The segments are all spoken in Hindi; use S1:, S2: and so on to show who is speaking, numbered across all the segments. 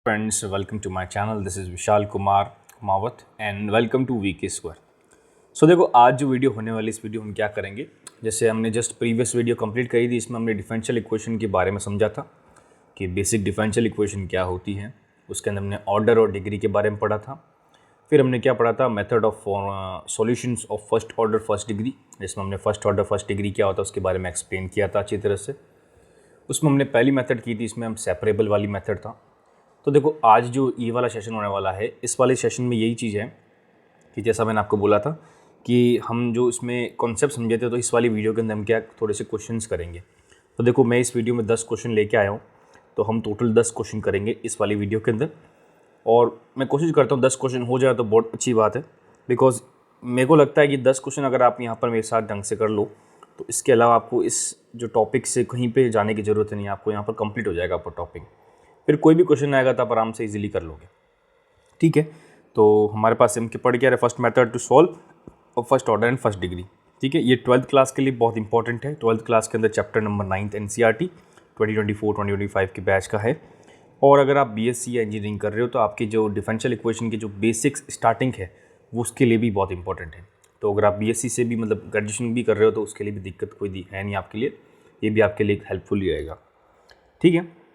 S1: Friends, welcome to my channel. This is Vishal Kumar Kumawat and welcome to VK square. So देखो, आज जो वीडियो होने वाली इस वीडियो हम क्या करेंगे, जैसे हमने जस्ट प्रीवियस वीडियो कंप्लीट करी थी, इसमें हमने डिफरेंशियल इक्वेशन के बारे में समझा था कि बेसिक डिफरेंशियल इक्वेशन क्या होती है। उसके अंदर हमने ऑर्डर और डिग्री के बारे में पढ़ा था। फिर हमने क्या पढ़ा था, method of solutions of first order first degree, जिसमें हमने फर्स्ट ऑर्डर फर्स्ट डिग्री क्या होता है उसके बारे में एक्सप्लेन किया था अच्छी तरह से। उसमें हमने पहली मेथड की थी, इसमें हम सेपरेबल वाली मेथड था। तो देखो, आज जो ये वाला सेशन होने वाला है, इस वाले सेशन में यही चीज़ है कि जैसा मैंने आपको बोला था कि हम जो इसमें कॉन्सेप्ट समझे थे, तो इस वाली वीडियो के अंदर हम क्या थोड़े से क्वेश्चंस करेंगे। तो देखो, मैं इस वीडियो में 10 क्वेश्चन लेके आया हूँ, तो हम टोटल 10 क्वेश्चन करेंगे इस वाली वीडियो के अंदर। और मैं कोशिश करता हूँ 10 क्वेश्चन हो जाए तो बहुत अच्छी बात है, बिकॉज मेरे को लगता है कि 10 क्वेश्चन अगर आप यहाँ पर मेरे साथ ढंग से कर लो, तो इसके अलावा आपको इस जो टॉपिक से कहीं पे जाने की ज़रूरत नहीं है, आपको यहाँ पर कंप्लीट हो जाएगा आपका टॉपिक। फिर कोई भी क्वेश्चन आएगा तो आप आराम से इजीली कर लोगे, ठीक है। तो हमारे पास हम पढ़ क्या रहे, फर्स्ट मेथड टू सॉल्व और first order and first degree, ठीक है। ये 12th क्लास के लिए बहुत इंपॉर्टेंट है। 12th क्लास के अंदर चैप्टर नंबर 9 NCERT 2024-2025 के बैच का है। और अगर आप BSc या इंजीनियरिंग कर रहे हो, तो आपकी जो डिफरेंशियल इक्वेशन की जो बेसिक्स स्टार्टिंग है, वो उसके लिए भी बहुत इंपॉर्टेंट है। तो अगर आप BSc से भी मतलब ग्रेजुएशन भी कर रहे हो, तो उसके लिए भी दिक्कत कोई है नहीं आपके लिए, ये भी आपके लिए हेल्पफुल ही रहेगा, ठीक है।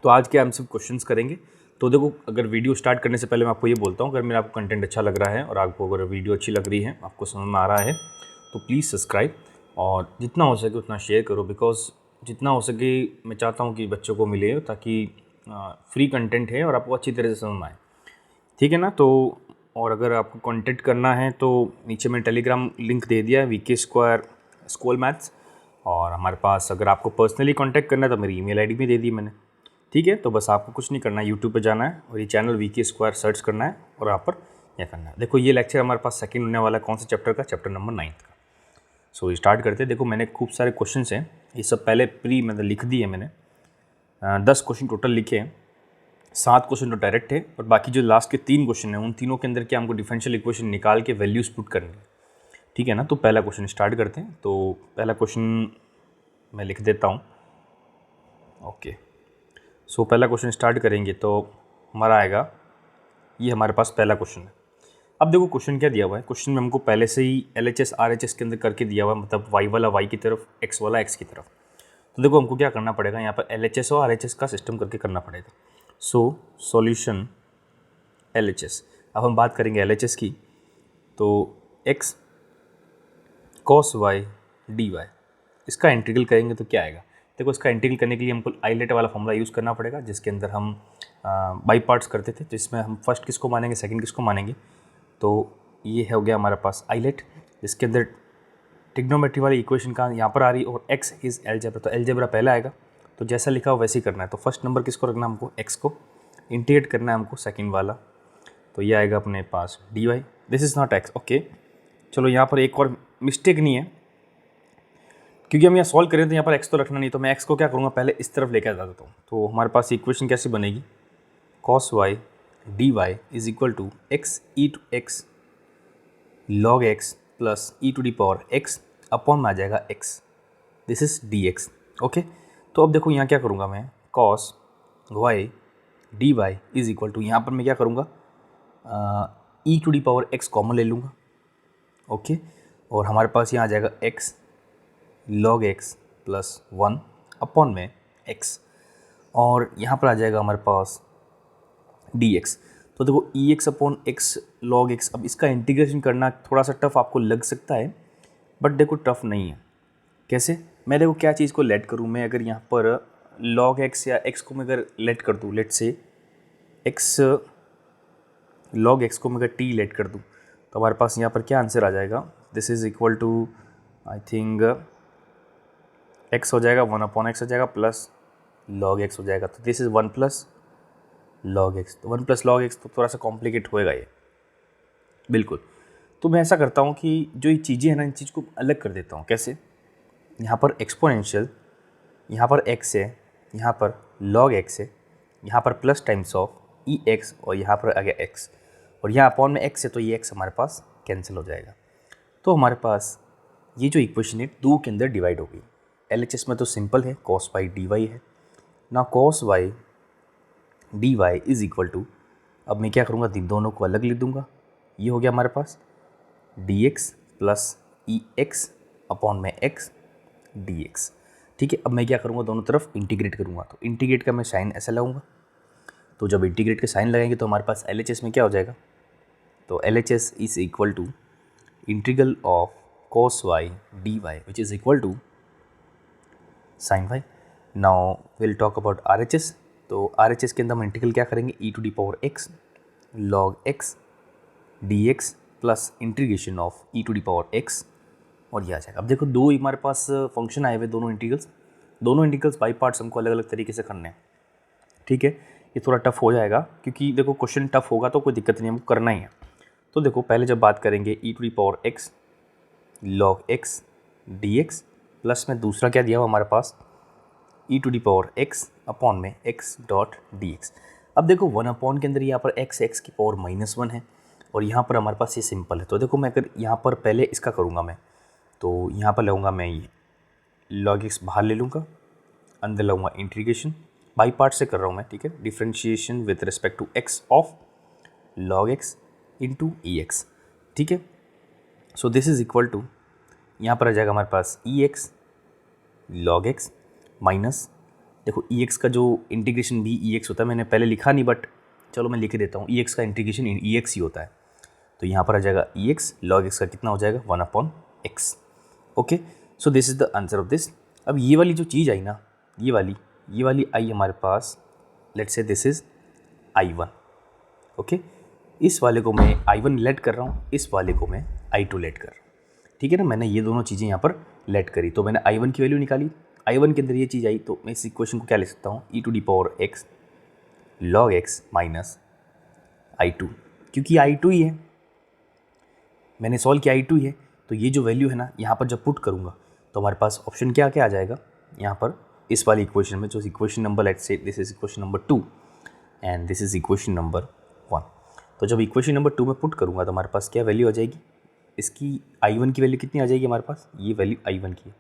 S1: तो आज के हम सब क्वेश्चंस करेंगे। तो देखो, अगर वीडियो स्टार्ट करने से पहले मैं आपको ये बोलता हूँ, अगर मेरा आपको कंटेंट अच्छा लग रहा है और आपको अगर वीडियो अच्छी लग रही है, आपको समझ में आ रहा है, तो प्लीज़ सब्सक्राइब और जितना हो सके उतना शेयर करो। बिकॉज जितना हो सके मैं चाहता हूँ कि बच्चों को मिले, ताकि फ्री कंटेंट है और आपको अच्छी तरह से समझ में आए, ठीक है ना। तो और अगर आपको कॉन्टेक्ट करना है तो नीचे मैंने टेलीग्राम लिंक दे दिया है, वीके स्क्वायर स्कूल मैथ्स। और हमारे पास अगर आपको पर्सनली कांटेक्ट करना है तो मेरी ईमेल आईडी भी दे दी मैंने, ठीक है। तो बस आपको कुछ नहीं करना है, यूट्यूब पे जाना है और ये चैनल वीके स्क्वायर सर्च करना है और यहाँ पर यह करना है। देखो, ये लेक्चर हमारे पास सेकंड होने वाला है, कौन सा चैप्टर का, चैप्टर नंबर 9 का। सो स्टार्ट करते हैं। देखो, मैंने खूब सारे क्वेश्चन हैं, ये सब पहले मतलब लिख दिए मैंने। 10 क्वेश्चन टोटल लिखे हैं, 7 क्वेश्चन तो डायरेक्ट है और बाकी जो लास्ट के 3 क्वेश्चन हैं, उन तीनों के अंदर क्या हमको डिफरेंशियल इक्वेशन निकाल के वैल्यूज पुट करनी है, ठीक है ना। तो पहला क्वेश्चन स्टार्ट करते हैं। तो पहला क्वेश्चन मैं लिख देता हूँ, ओके। सो पहला क्वेश्चन स्टार्ट करेंगे तो हमारा आएगा, ये हमारे पास पहला क्वेश्चन है। अब देखो, क्वेश्चन क्या दिया हुआ है, क्वेश्चन में हमको पहले से ही LHS RHS के अंदर करके दिया हुआ है, मतलब y वाला y की तरफ, x वाला x की तरफ। तो देखो, हमको क्या करना पड़ेगा, यहाँ पर LHS और RHS का सिस्टम करके करना पड़ेगा। So solution LHS। अब हम बात करेंगे LHS की, तो x cos y dy, इसका इंटीग्रल करेंगे तो क्या आएगा। देखो, इसका इंटीग्रल करने के लिए हमको आइलेट वाला फॉर्मूला यूज़ करना पड़ेगा, जिसके अंदर हम बाई पार्ट्स करते थे। तो इसमें हम फर्स्ट किसको मानेंगे, सेकंड किसको मानेंगे। तो ये हो गया हमारे पास आइलेट, जिसके अंदर ट्रिग्नोमेट्री वाली इक्वेशन का यहाँ पर आ रही है और x इज़ एलजेब्रा, तो एलजेब्रा पहला आएगा। तो जैसा लिखा हो वैसे ही करना है। तो फर्स्ट नंबर किसको रखना है, हमको x को इंटीग्रेट करना है हमको सेकंड वाला, तो ये आएगा अपने पास dy। This is not x, okay. चलो, यहाँ पर एक और मिस्टेक नहीं है, क्योंकि हम यहाँ सॉल्व करें तो यहाँ पर x तो रखना नहीं, तो मैं x को क्या करूँगा, पहले इस तरफ लेकर आ जाता हूँ। तो हमारे पास इक्वेशन कैसी बनेगी, cos y dy is equal to x e to x log x plus e to the power x upon में आ जाएगा x, this is dx, okay. तो अब देखो, यहाँ क्या करूँगा मैं, cos y dy is equal to, यहाँ पर मैं क्या करूँगा, e to the power x common ले लूँगा, ओके। और हमारे पास यहाँ आ जाएगा x log x plus 1 upon में x, और यहाँ पर आ जाएगा हमारे पास dx। तो देखो, ex upon x log x, अब इसका इंटीग्रेशन करना थोड़ा सा टफ आपको लग सकता है, बट देखो टफ नहीं है। कैसे, मैं देखो क्या चीज़ को लेट करूँ, मैं अगर यहाँ पर log x या x को मैं अगर लेट कर दूँ, लेट से x log x को मैं अगर t लेट कर दूँ, तो हमारे पास यहाँ पर क्या आंसर आ जाएगा, this is equal to, I think x हो जाएगा 1 अपॉन x हो जाएगा प्लस log x हो जाएगा। तो this is 1 plus log x, तो 1 प्लस log x तो थोड़ा सा कॉम्प्लिकेट होएगा ये, बिल्कुल। तो मैं ऐसा करता हूँ कि जो ये चीज़ें हैं ना, इन चीज़ को अलग कर देता हूँ। कैसे, यहाँ पर एक्सपोनेंशियल, यहाँ पर x है, यहाँ पर log x है, यहाँ पर प्लस टाइम्स ऑफ ex, और यहाँ पर आ गया x, और यहाँ अपॉन में x है, तो ये x हमारे पास कैंसिल हो जाएगा। तो हमारे पास ये जो इक्वेशन है 2 के अंदर डिवाइड हो गई। LHS में तो सिंपल है, cos y dy है ना, cos y d y is equal to, अब मैं क्या करूँगा, दोनों को अलग लिख दूँगा। ये हो गया हमारे पास डी एक्स प्लस ई एक्स अपॉन में एक्स डी एक्स। ठीक है, अब मैं क्या करूँगा, दोनों तरफ इंटीग्रेट करूँगा। तो इंटीग्रेट का मैं साइन ऐसा लगाऊंगा। तो जब इंटीग्रेट के साइन लगाएंगे तो हमारे पास एल एच एस में क्या हो जाएगा, तो L H S is equal to integral of cos y dy which is equal to sin y. Now we'll talk about RHS. तो RHS के अंदर हम इंटीग्रल क्या करेंगे, e to the power x log x dx plus integration of e to the power x, और ये आ जाएगा। अब देखो दो हमारे पास फंक्शन आए हुए, दोनों इंटीग्रल्स बाई पार्ट्स हमको अलग अलग तरीके से करने हैं। ठीक है, ये थोड़ा टफ हो जाएगा क्योंकि देखो क्वेश्चन टफ होगा तो कोई दिक्कत नहीं, हमको करना ही है। तो देखो पहले जब बात करेंगे e to the power x log x dx plus में दूसरा क्या दिया हुआ हमारे पास e to the power x upon में x डॉट dx। अब देखो 1 अपॉन के अंदर यहाँ पर x की पावर -1 है और यहाँ पर हमारे पास ये सिंपल है। तो देखो मैं अगर यहाँ पर पहले इसका करूँगा मैं, तो यहाँ पर लूँगा मैं ये log x बाहर ले लूँगा, अंदर लूँगा इंटीग्रेशन, बाई पार्ट से कर रहा हूँ मैं। ठीक है, differentiation with respect to x of log x into e x. ठीक है, so this is equal to, यहाँ पर आ जाएगा हमारे पास e x log x minus, देखो ई एक्स का जो इंटीग्रेशन भी ई एक्स होता है, मैंने पहले लिखा नहीं बट चलो मैं लिख देता हूँ, ई एक्स का इंटीग्रेशन ई एक्स ही होता है। तो यहाँ पर आ जाएगा ई एक्स लॉग एक्स का कितना हो जाएगा 1 upon x. Okay, so this is the answer of this. अब ये वाली जो चीज़ आई ना, ये वाली आई हमारे पास, let's say this is I1। Okay, इस वाले को मैं I1 लेट कर रहा हूँ, इस वाले को मैं I2 लेट कर रहा हूँ। ठीक है ना, मैंने ये दोनों चीज़ें यहाँ पर लेट करी, तो मैंने I1 की वैल्यू निकाली, I1 के अंदर ये चीज़ आई, तो मैं इस इक्वेशन को क्या लिख सकता हूँ, e to the power x log x minus I2, क्योंकि I2 ही है, मैंने सॉल्व किया I2 ही है। तो ये जो वैल्यू है ना, यहाँ पर जब पुट करूँगा तो हमारे पास ऑप्शन क्या क्या आ जाएगा, यहाँ पर इस वाली इक्वेशन में, जो equation number, let's say this is equation number 2 and this is equation number 1। तो जब इक्वेशन नंबर 2 में पुट करूँगा तो हमारे पास क्या वैल्यू आ जाएगी, इसकी I1 की वैल्यू कितनी आ जाएगी हमारे पास, ये वैल्यू I1 की है।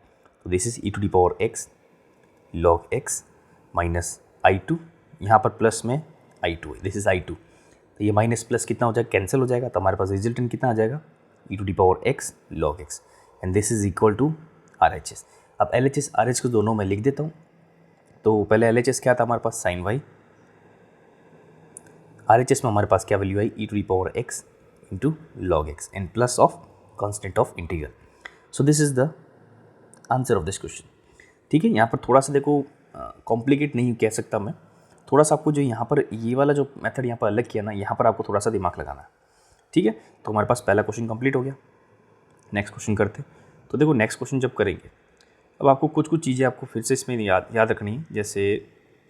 S1: तो this is e to the power x log x minus I2, यहाँ पर प्लस में I2 है, दिस इज I2। तो ये माइनस प्लस कितना हो जाएगा, कैंसिल हो जाएगा, तो हमारे पास रिजल्टेंट कितना आ जाएगा, e to the power x log x and this is equal to RHS। अब LHS RH को दोनों मैं लिख देता हूँ। तो पहले LHS क्या था हमारे पास, साइन y, RHS में हमारे पास क्या वैल्यू आई, e to the power x into log x and plus of constant of integral. So this is the answer of this question. ठीक है, यहाँ पर थोड़ा सा देखो कॉम्प्लिकेट नहीं कह सकता मैं, थोड़ा सा आपको जो यहाँ पर ये वाला जो मेथड यहाँ पर अलग किया ना, यहाँ पर आपको थोड़ा सा दिमाग लगाना है। ठीक है, तो हमारे पास पहला क्वेश्चन कंप्लीट हो गया। नेक्स्ट क्वेश्चन करते। तो देखो नेक्स्ट क्वेश्चन जब करेंगे, अब आपको कुछ चीज़ें आपको फिर से इसमें याद रखनी है। जैसे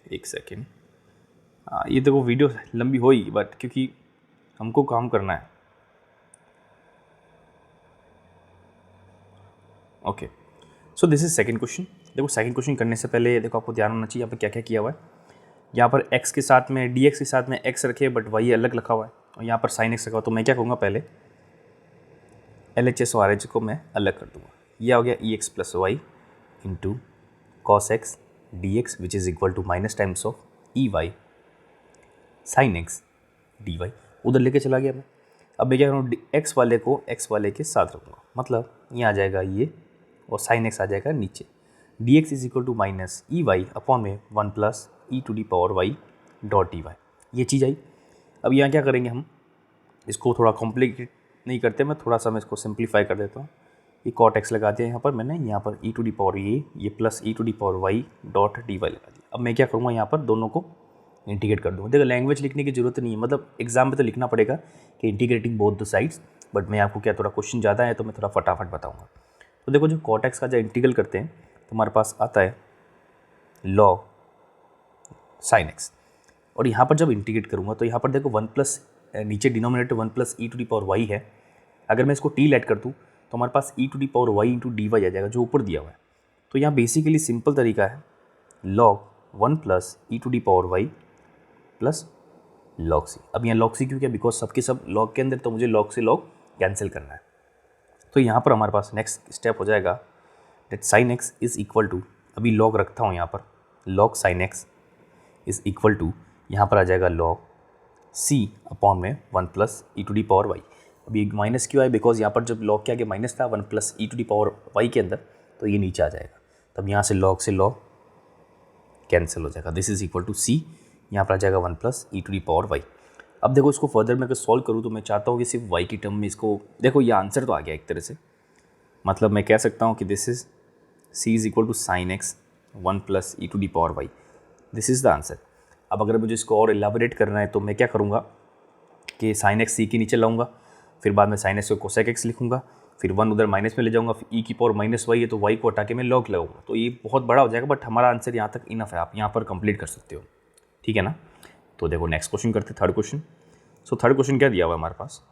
S1: एक सेकेंड, ये देखो वीडियो लंबी हो ही, बट क्योंकि हमको काम करना है। Okay, so this is second question. देखो सेकंड क्वेश्चन करने से पहले देखो आपको ध्यान होना चाहिए यहाँ पर क्या क्या किया हुआ है। यहाँ पर x के साथ में dx के साथ में x रखे, बट y अलग रखा हुआ है, और यहाँ पर sin x रखा हुआ। तो मैं क्या कहूँगा, पहले LHS और RH को मैं अलग कर दूँगा। ये हो गया e x plus y into cos x d x which is equal to minus times of e y sine x d y, उधर लेके चला गया मैं। अब मैं क्या करूँ, एक्स वाले को एक्स वाले के साथ रखूँगा, मतलब ये आ जाएगा ये, और साइन एक्स आ जाएगा नीचे। D x is equal to minus e y upon में 1 plus e to the power y dot d y, ये चीज़ आई। अब यहाँ क्या करेंगे हम, इसको थोड़ा कॉम्प्लिकेट नहीं करते, मैं थोड़ा सा मैं इसको सिंप्लीफाई कर देता हूँ। ये कॉट एक्स लगा दिया यहाँ पर मैंने, यहाँ पर ई टू डी पावर ये plus e to the power y dot d y लगा दिया। अब मैं क्या करूँगा, यहाँ पर दोनों को इंटीग्रेट कर दूँगा। देखो लैंग्वेज लिखने की जरूरत नहीं है, मतलब एग्जाम में तो लिखना पड़ेगा कि integrating both the sides, but मैं आपको क्या थोड़ा क्वेश्चन ज़्यादा है तो मैं थोड़ा फटाफट बताऊँगा। तो देखो जो कॉट एक्स का जो इंटीग्रल करते हैं तो हमारे पास आता है लॉग साइन एक्स, और यहाँ पर जब इंटीग्रेट करूँगा तो यहाँ पर देखो 1 प्लस, नीचे denominator 1 plus e to the power y है। अगर मैं इसको टी लेट कर दूँ तो हमारे पास e to the power y into d y आ जाएगा, जो ऊपर दिया हुआ है। तो यहाँ बेसिकली सिंपल तरीका है, log 1 plus e to the power y plus log c. अब यहाँ लॉग सी क्यों किया, बिकॉज सबके सब लॉग के अंदर, तो मुझे लॉग से लॉग कैंसिल करना है। तो यहाँ पर हमारे पास नेक्स्ट स्टेप हो जाएगा that sin x is equal to, अभी लॉग रखता हूँ यहाँ पर, log sin x is equal to यहाँ पर आ जाएगा लॉग सी अपॉन में 1 plus e to the power y. अब ये माइनस क्यों आया, बिकॉज यहाँ पर जब लॉग के आगे माइनस था 1 plus e to the power y के अंदर, तो ये नीचे आ जाएगा। तब यहाँ से लॉग कैंसिल हो जाएगा। This is equal to c, यहाँ पर आ जाएगा 1 plus e to the power y. अब देखो इसको फर्दर मैं अगर सॉल्व करूँ तो मैं चाहता हूँ कि सिर्फ वाई की टर्म में इसको, देखो ये आंसर तो आ गया एक तरह से, मतलब मैं कह सकता हूँ कि this is c is equal to sin x 1 plus e to the power y, this is the answer. अब अगर मुझे इसको और एलाबोरेट करना है तो मैं क्या करूँगा कि साइन एक्स सी के नीचे लाऊंगा, फिर बाद में साइन एक्स को कोसेक एक्स लिखूंगा, फिर 1 उधर माइनस में ले जाऊंगा, फिर ई की पावर माइनस वाई है तो वाई को हटा के मैं लॉग लगाऊंगा, तो ये बहुत बड़ा हो जाएगा, बट हमारा आंसर यहाँ तक इनफ है, आप यहाँ पर कंप्लीट कर सकते हो, ठीक है ना। तो देखो नेक्स्ट क्वेश्चन करते हैं, third question. So third question क्या दिया हुआ है हमारे पास,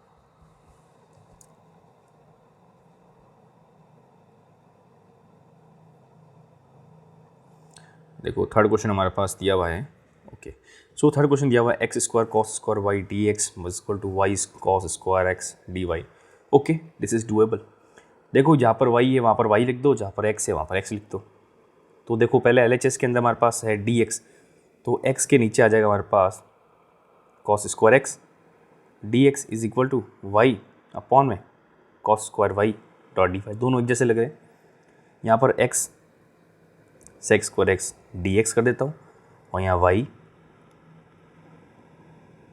S1: देखो थर्ड क्वेश्चन हमारे पास दिया हुआ है। ओके, सो थर्ड क्वेश्चन दिया हुआ है x square cos square y d x equal to y cos square x d y. Okay, this is doable. देखो जहाँ पर वाई है वहाँ पर वाई लिख दो, जहाँ पर एक्स है वहाँ पर एक्स लिख दो। तो देखो पहले एलएचएस के अंदर हमारे पास है डी एक्स, तो एक्स के नीचे आ जाएगा हमारे पास cos square x, d x is equal to y upon में cos square y dot d y, दोनों एक जैसे लग रहे हैं। यहाँ पर x sec square x d x कर देता हूँ, और यहाँ वाई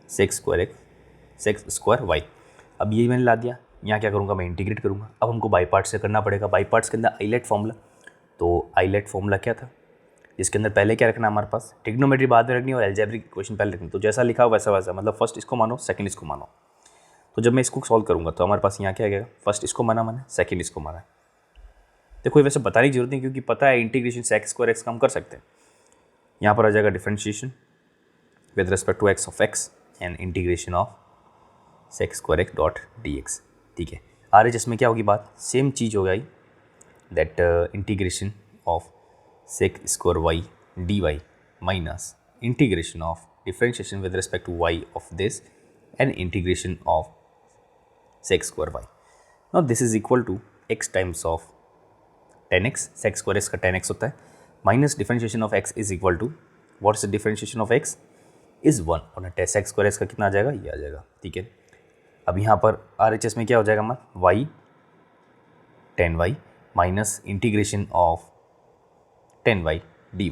S1: सेक स्क्वायर वाई। अब ये मैंने ला दिया, यहाँ क्या करूँगा मैं इंटीग्रेट करूँगा। अब हमको बाई पार्ट से करना पड़ेगा, बाई पार्ट्स के अंदर आइलेट फॉर्मूला, तो आइलेट फॉर्मूला क्या था, इसके अंदर पहले क्या रखना हमारे पास, ट्रिग्नोमेट्री बाद में रखनी और अलजेब्रिक इक्वेशन पहले रखनी। तो जैसा लिखा हो वैसा वैसा, मतलब फर्स्ट इसको मानो सेकंड इसको मानो। तो जब मैं इसको सॉल्व करूँगा तो हमारे पास यहाँ क्या आएगा, फर्स्ट इसको माना मैंने, सेकंड इसको माना। देखो ये वैसे बताने की जरूरत नहीं क्योंकि पता है इंटीग्रेशन सेक स्क्वायर एक्स का हम कर सकते हैं। यहाँ पर आ जाएगा differentiation with respect to x of x and integration of sec square x dot d x, ठीक है। आर एच एस में क्या होगी बात, सेम चीज़ हो गई, that integration of sec square y d y minus integration of differentiation with respect to y of this and integration of sec square y. Now this is equal to x times of 10x, sec square x का 10x होता है, minus differentiation of x is equal to what's the differentiation of x is 1, और सेक स्क्वायर एक्स का कितना आ जाएगा, ये आ जाएगा, ठीक है। अब यहाँ पर आर एच एस में क्या हो जाएगा हमारा, y 10y minus integration of 10y dy,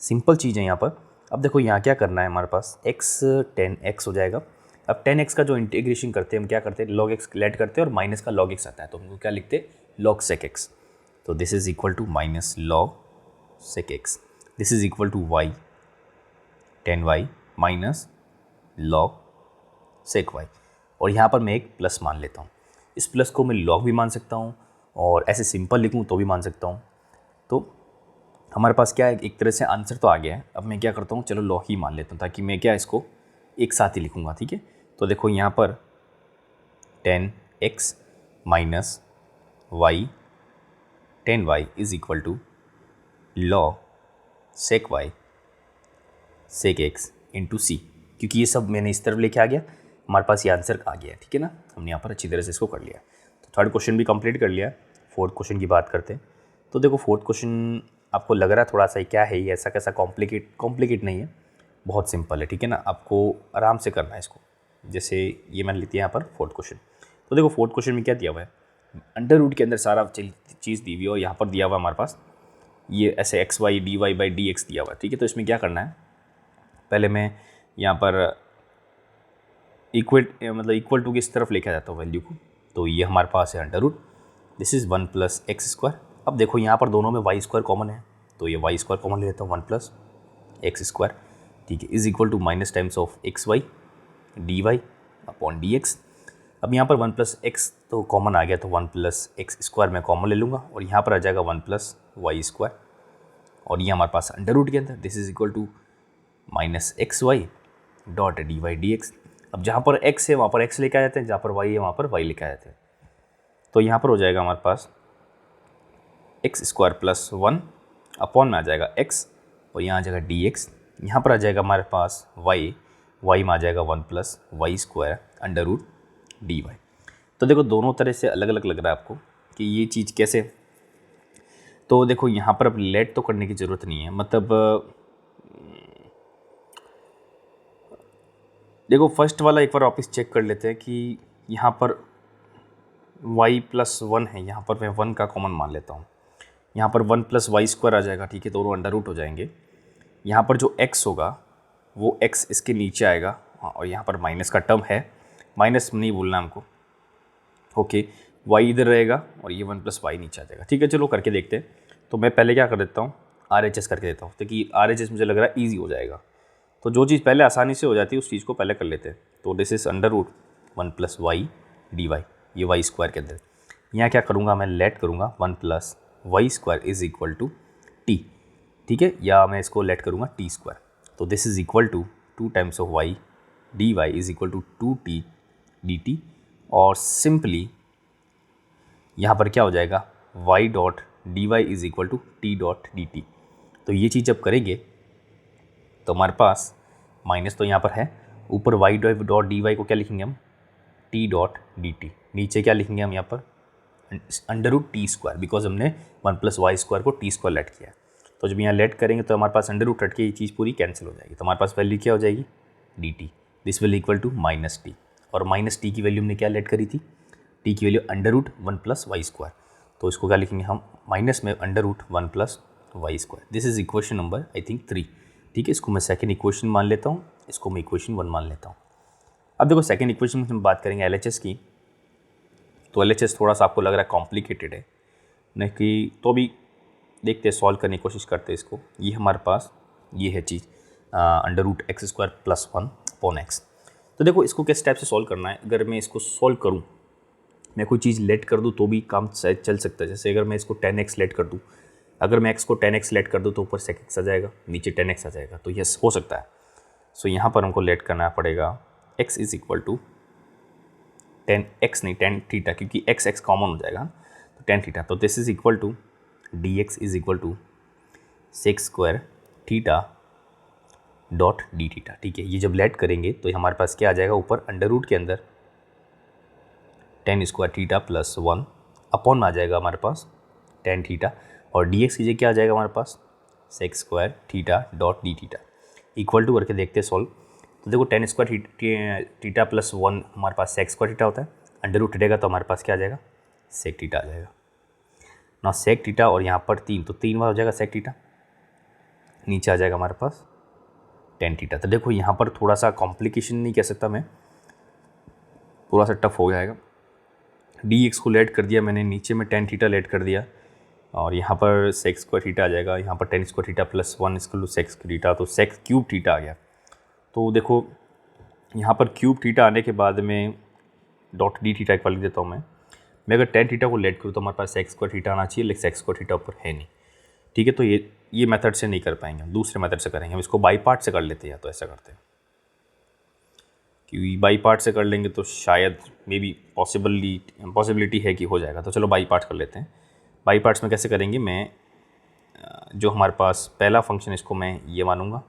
S1: simple चीज़ है यहाँ पर। अब देखो यहाँ क्या करना है हमारे पास, x 10x हो जाएगा। अब 10x का जो इंटीग्रेशन करते हैं हम क्या करते हैं, log x लेट करते हैं और माइनस का log x आता है, तो हम क्या लिखते हैं, log sec x। तो this is equal to minus log sec x, this is equal to y 10y minus log sec y, और यहाँ पर मैं एक प्लस मान लेता हूँ। इस प्लस को मैं लॉग भी मान सकता हूँ और ऐसे सिंपल लिखूँ तो भी मान सकता हूँ। तो हमारे पास क्या है, एक तरह से आंसर तो आ गया है। अब मैं क्या करता हूँ, चलो लॉग ही मान लेता हूँ ताकि मैं क्या इसको एक साथ ही लिखूँगा, ठीक है। तो देखो यहाँ पर 10x minus y 10y is equal to log sec y sec x into c, क्योंकि ये सब मैंने इस तरफ लेके आ गया, हमारे पास ये आंसर आ गया, ठीक है ना। हमने यहाँ पर अच्छी तरह से इसको कर लिया। तो थर्ड क्वेश्चन भी कंप्लीट कर लिया। फोर्थ क्वेश्चन की बात करते हैं। तो देखो फोर्थ क्वेश्चन आपको लग रहा है थोड़ा सा क्या है ये, ऐसा कैसा कॉम्प्लिकेट नहीं है, बहुत सिंपल है, ठीक है ना। आपको आराम से करना है इसको। जैसे ये मैंने लेती है यहाँ पर फोर्थ क्वेश्चन। तो देखो फोर्थ क्वेश्चन में क्या दिया हुआ है, अंडर रूट के अंदर सारा चीज़ दी हुई है और यहाँ पर दिया हुआ हमारे पास ये ऐसे x y d y by d x दिया हुआ है, ठीक है। तो इसमें क्या करना है, पहले मैं यहाँ पर इक्वल टू की इस तरफ लेके जाता हूँ वैल्यू को। तो ये हमारे पास है under root, this is 1 plus x square. अब देखो यहाँ पर दोनों में वाई स्क्वायर कॉमन है, तो ये वाई स्क्वायर कॉमन ले लेता हूँ, 1 प्लस एक्स स्क्वायर, ठीक है, is equal to minus times of x y d y upon d x. अब यहाँ पर 1 प्लस एक्स तो कॉमन आ गया, तो 1 प्लस एक्स स्क्वायर मैं कॉमन ले लूँगा और यहाँ पर आ जाएगा 1 प्लस वाई स्क्वायर, और ये हमारे पास अंडर रूट के अंदर this is equal to minus x y dot d y d x. अब जहाँ पर एक्स है वहाँ पर एक्स लेके आ जाते हैं, जहाँ पर वाई है वहाँ पर वाई लेके आ जाते हैं। तो यहाँ पर हो जाएगा हमारे पास एक्स स्क्वायर प्लस 1 अपॉन में आ जाएगा एक्स, और यहाँ आ जाएगा डी एक्स। यहाँ पर आ जाएगा हमारे पास वाई में आ जाएगा 1 plus y square under root d y. तो देखो दोनों तरह से अलग अलग लग रहा है आपको कि ये चीज़ कैसे। तो देखो यहाँ पर अब लेट तो करने की ज़रूरत नहीं है, मतलब देखो फर्स्ट वाला एक बार वापस चेक कर लेते हैं कि यहाँ पर y+1 है, यहाँ पर मैं 1 का कॉमन मान लेता हूँ। यहाँ पर 1 + y² आ जाएगा, ठीक है, दोनों अंडर रूट हो जाएंगे। यहाँ पर जो x होगा वो x इसके नीचे आएगा, और यहाँ पर माइनस का टर्म है, माइनस नहीं बोलना हमको, ओके। y इधर रहेगा और ये 1 + y नीचे आ जाएगा, ठीक है। चलो करके देखते हैं। तो मैं पहले क्या कर देता हूँ, RHS करके देता हूँ, ताकि RHS मुझे लग रहा है ईजी हो जाएगा। तो जो चीज़ पहले आसानी से हो जाती है उस चीज़ को पहले कर लेते हैं। तो दिस इज़ √1 + y dy, ये y² के अंदर। यहाँ क्या करूँगा, मैं लेट करूँगा 1 + y² = t, ठीक है, या मैं इसको लेट करूँगा t²। तो this is equal to 2 times of y dy = 2t dt, और सिंपली यहाँ पर क्या हो जाएगा, y.dy = t.dt। तो ये चीज़ जब करेंगे तो हमारे पास माइनस तो यहाँ पर है, ऊपर y.dy को क्या लिखेंगे हम, t.dt, नीचे क्या लिखेंगे हम यहाँ पर √t², बिकॉज हमने 1 + y² को t² लेट किया है। तो जब यहाँ लेट करेंगे तो हमारे पास अंडर रूट हट के ये चीज़ पूरी कैंसिल हो जाएगी। तो हमारे पास वैल्यू क्या हो जाएगी, dt, this will equal to -t, और -t की वैल्यू हमने क्या लेट करी थी, t की वैल्यू √1 + y²। तो इसको क्या लिखेंगे हम, माइनस में √1 + y²। This is equation number I think 3, ठीक है। इसको मैं सेकंड इक्वेशन मान लेता हूँ, इसको मैं इक्वेशन 1 मान लेता हूँ। अब देखो सेकंड इक्वेशन में हम बात करेंगे LHS की। तो LHS थोड़ा सा आपको लग रहा है कॉम्प्लिकेटेड है नहीं कि, तो भी देखते हैं, सॉल्व करने की कोशिश करते हैं इसको। ये हमारे पास ये है चीज़ √x² + 1/x। तो देखो इसको किस टाइप से सॉल्व करना है। अगर मैं इसको सॉल्व करूँ, मैं कोई चीज़ लेट कर दूँ तो भी काम शायद चल सकता है। जैसे अगर मैं इसको 10x लेट कर दूँ, अगर मैं x को 10x लेट कर दूँ तो ऊपर sec x आ जाएगा, नीचे 10x आ जाएगा, तो यस हो सकता है। सो यहाँ पर हमको लेट करना पड़ेगा x = 10x नहीं 10θ, क्योंकि x कॉमन हो जाएगा, तो 10θ। तो this is equal to dx = sec² θ.dθ, ठीक है। ये जब लेट करेंगे तो हमारे पास क्या आ जाएगा, ऊपर अंडर रूट के अंदर 10² θ + 1 अपॉन में आ जाएगा हमारे पास 10θ, और dx की जगह क्या आ जाएगा हमारे पास sec² θ.dθ, इक्वल टू करके देखते हैं सॉल्व। तो देखो 10² θ + 1 हमारे पास sec² θ होता है, अंडर रूट हटेगा तो हमारे पास क्या आ जाएगा, sec θ आ जाएगा ना, sec θ, और यहाँ पर 3, तो 3 बार हो जाएगा sec θ, नीचे आ जाएगा हमारे पास 10θ। तो देखो यहाँ पर थोड़ा सा कॉम्प्लिकेशन नहीं कह सकता मैं, थोड़ा सा टफ हो जाएगा। dx को लेट कर दिया मैंने, नीचे में 10θ लेट कर दिया, और यहाँ पर sec² θ आ जाएगा, यहाँ पर 10² θ + 1 = sec² θ, तो sec³ θ आ गया। तो देखो यहाँ पर क्यूब θ आने के बाद में .dθ एक बार लिख देता हूँ मैं अगर 10θ को लेट करूँ तो हमारे पास sec² θ आना चाहिए, लेकिन sec² θ ऊपर है नहीं, ठीक है। तो ये मेथड से नहीं कर पाएंगे, हम दूसरे मेथड से करेंगे। हम इसको बाई पार्ट से कर लेते हैं, या तो ऐसा करते हैं, क्योंकि बाई पार्ट से कर लेंगे तो शायद मे बी पॉसिबिलिटी है कि हो जाएगा। तो चलो बाई पार्ट कर लेते हैं। बाई पार्ट्स में कैसे करेंगे, मैं जो हमारे पास पहला फंक्शन इसको मैं ये मानूंगा,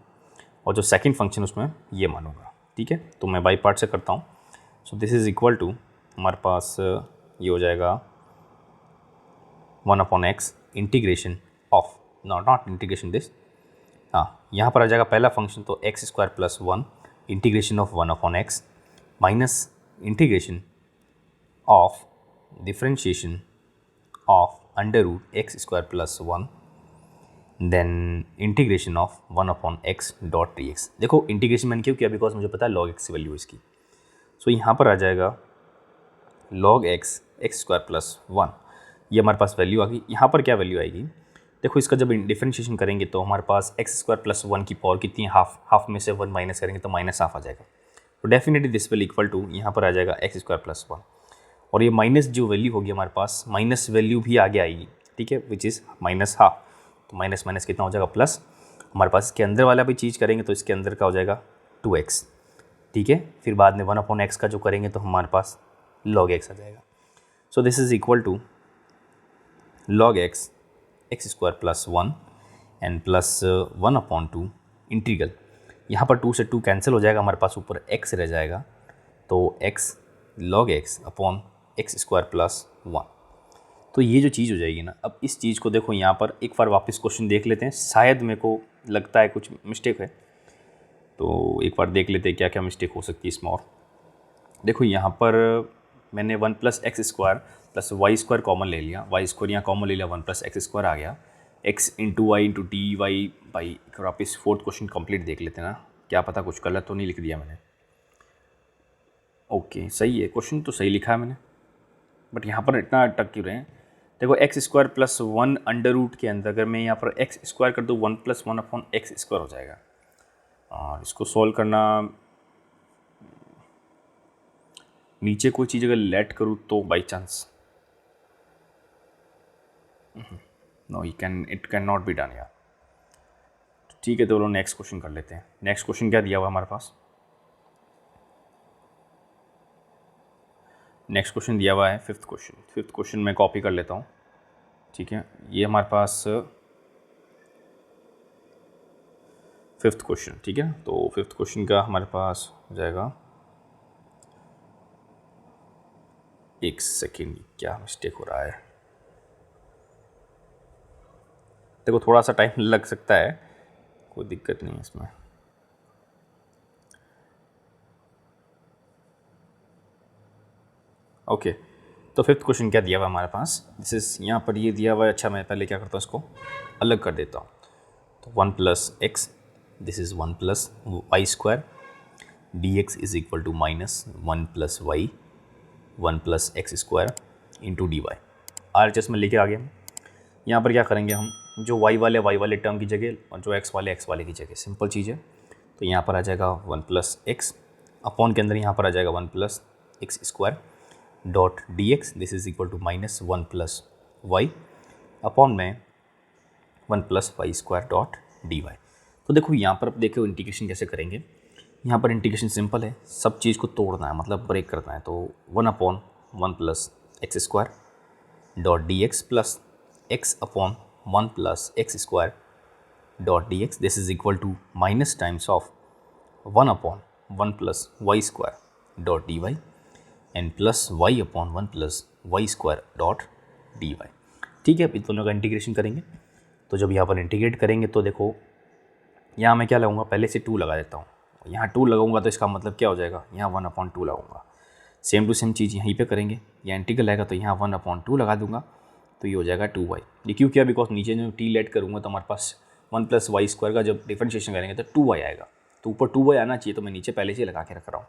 S1: और जो सेकंड फंक्शन उसमें ये मानूंगा, ठीक है। तो मैं बाई पार्ट से करता हूँ। So this is equal to हमारे पास ये हो जाएगा 1/x integration of not integration this, हाँ यहाँ पर आ जाएगा पहला फंक्शन, तो x² + 1 integration of 1/x minus integration of differentiation of √x² + 1 then integration of 1/x.dx। देखो इंटीग्रेशन मैंने क्यों किया, बिकॉज मुझे पता है log x की वैल्यू इसकी। सो यहाँ पर आ जाएगा log x x² + 1, ये हमारे पास वैल्यू आ गई। यहाँ पर क्या वैल्यू आएगी, देखो इसका जब डिफरेंशिएशन करेंगे तो हमारे पास x² + 1 की पावर कितनी है, हाफ में से 1 माइनस करेंगे तो -½ आ जाएगा। तो definitely this will equal to यहाँ पर आ जाएगा x² + 1, और ये माइनस जो वैल्यू होगी हमारे पास, माइनस वैल्यू भी आगे आएगी, ठीक है, विच इज़ -½ तो माइनस माइनस कितना हो जाएगा प्लस, हमारे पास इसके अंदर वाला भी चीज़ करेंगे तो इसके अंदर का हो जाएगा 2x, ठीक है। फिर बाद में 1/x का जो करेंगे तो हमारे पास log x आ जाएगा। So this is equal to log x x² + 1 and plus 1/2 integral, यहाँ पर 2 से 2 कैंसिल हो जाएगा, हमारे पास ऊपर x रह जाएगा, तो x log x upon x² + 1। तो ये जो चीज़ हो जाएगी ना, अब इस चीज़ को देखो यहाँ पर एक बार वापस क्वेश्चन देख लेते हैं, शायद मेरे को लगता है कुछ मिस्टेक है। तो एक बार देख लेते हैं क्या क्या मिस्टेक हो सकती है इसमें। और देखो यहाँ पर मैंने 1 + x² + y² कॉमन ले लिया, y² यहाँ कॉमन ले लिया, 1 + x² आ गया, x × y × dy बाई। एक वापस फोर्थ क्वेश्चन कंप्लीट देख लेते हैं ना, क्या पता कुछ गलत तो नहीं लिख दिया मैंने। ओके सही है, क्वेश्चन तो सही लिखा है मैंने, बट यहाँ पर इतना अटक क्यों रहे हैं। देखो x² + 1 अंडर रूट के अंदर अगर मैं यहाँ पर x² कर दूँ 1 + 1/x² हो जाएगा। और इसको सॉल्व करना, नीचे कोई चीज़ अगर लेट करूँ तो by chance, no it can not be done यार। ठीक है, तो लोग नेक्स्ट क्वेश्चन कर लेते हैं। नेक्स्ट क्वेश्चन क्या दिया हुआ हमारे पास, नेक्स्ट क्वेश्चन दिया हुआ है फिफ्थ क्वेश्चन। फिफ्थ क्वेश्चन मैं कॉपी कर लेता हूँ। ठीक है, ये हमारे पास फिफ्थ क्वेश्चन। ठीक है, तो फिफ्थ क्वेश्चन का हमारे पास हो जाएगा, एक सेकेंड, क्या मिस्टेक हो रहा है। देखो थोड़ा सा टाइम लग सकता है, कोई दिक्कत नहीं है इसमें। ओके, तो फिफ्थ क्वेश्चन क्या दिया हुआ हमारे पास, दिस इज यहाँ पर ये दिया हुआ है। अच्छा मैं पहले क्या करता हूँ, इसको अलग कर देता हूँ। तो 1 + x, this is 1 + y² dx is equal to -1 + y 1 + x² into dy। RHS में लेके आ गए हम। यहाँ पर क्या करेंगे हम, जो y वाले टर्म की जगह और जो x वाले की जगह, सिंपल चीज़ है। तो यहाँ पर आ जाएगा 1 + x, अपॉन के अंदर यहाँ पर आ जाएगा 1 + x² dot dx, this is equal to -1 + y upon में 1 + y² डॉट dy। तो देखो यहाँ पर अब देखो इंटीग्रेशन कैसे करेंगे। यहाँ पर इंटीग्रेशन सिंपल है, सब चीज़ को तोड़ना है, मतलब ब्रेक करना है। तो 1/1 + x² dot dx plus x upon 1 + x² dot dx, this is equal to minus times of 1/1 + y² dot dy and plus y/1 + y² dot dy। ठीक है, अब इन दोनों का इंटीग्रेशन करेंगे। तो जब यहाँ पर इंटीग्रेट करेंगे तो देखो यहाँ मैं क्या लगाऊंगा, पहले से 2 लगा देता हूँ। यहाँ 2 लगाऊंगा तो इसका मतलब क्या हो जाएगा, यहाँ 1/2 लगाऊंगा। सेम टू सेम चीज़ यहीं पे करेंगे, यहाँ इंटीग्रल आएगा तो यहाँ 1/2 लगा दूंगा, तो ये हो जाएगा 2y। ये क्यों किया, बिकॉज नीचे जो t लेट करूँगा तो हमारे पास 1 + y² का जब डिफरेंशिएशन करेंगे तो 2y आएगा। तो ऊपर 2y आना चाहिए, तो मैं नीचे पहले से लगा के रख रहा हूँ।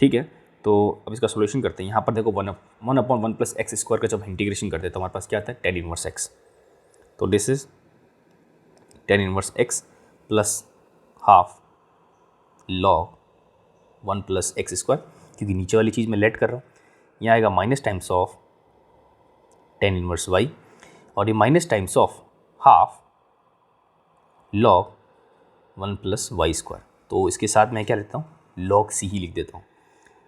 S1: ठीक है, तो अब इसका सोल्यूशन करते हैं। यहाँ पर देखो 1/1 + x² का जब इंटीग्रेशन करते हैं तो हमारे पास क्या आता है, tan 1x। तो this is tan 1x plus half log 1 + x², क्योंकि नीचे वाली चीज़ मैं लेट कर रहा हूँ। यहाँ आएगा minus times of tan 1y, और ये minus times of half log 1 + y²। तो इसके साथ मैं क्या लेता हूँ, log c ही लिख देता हूँ।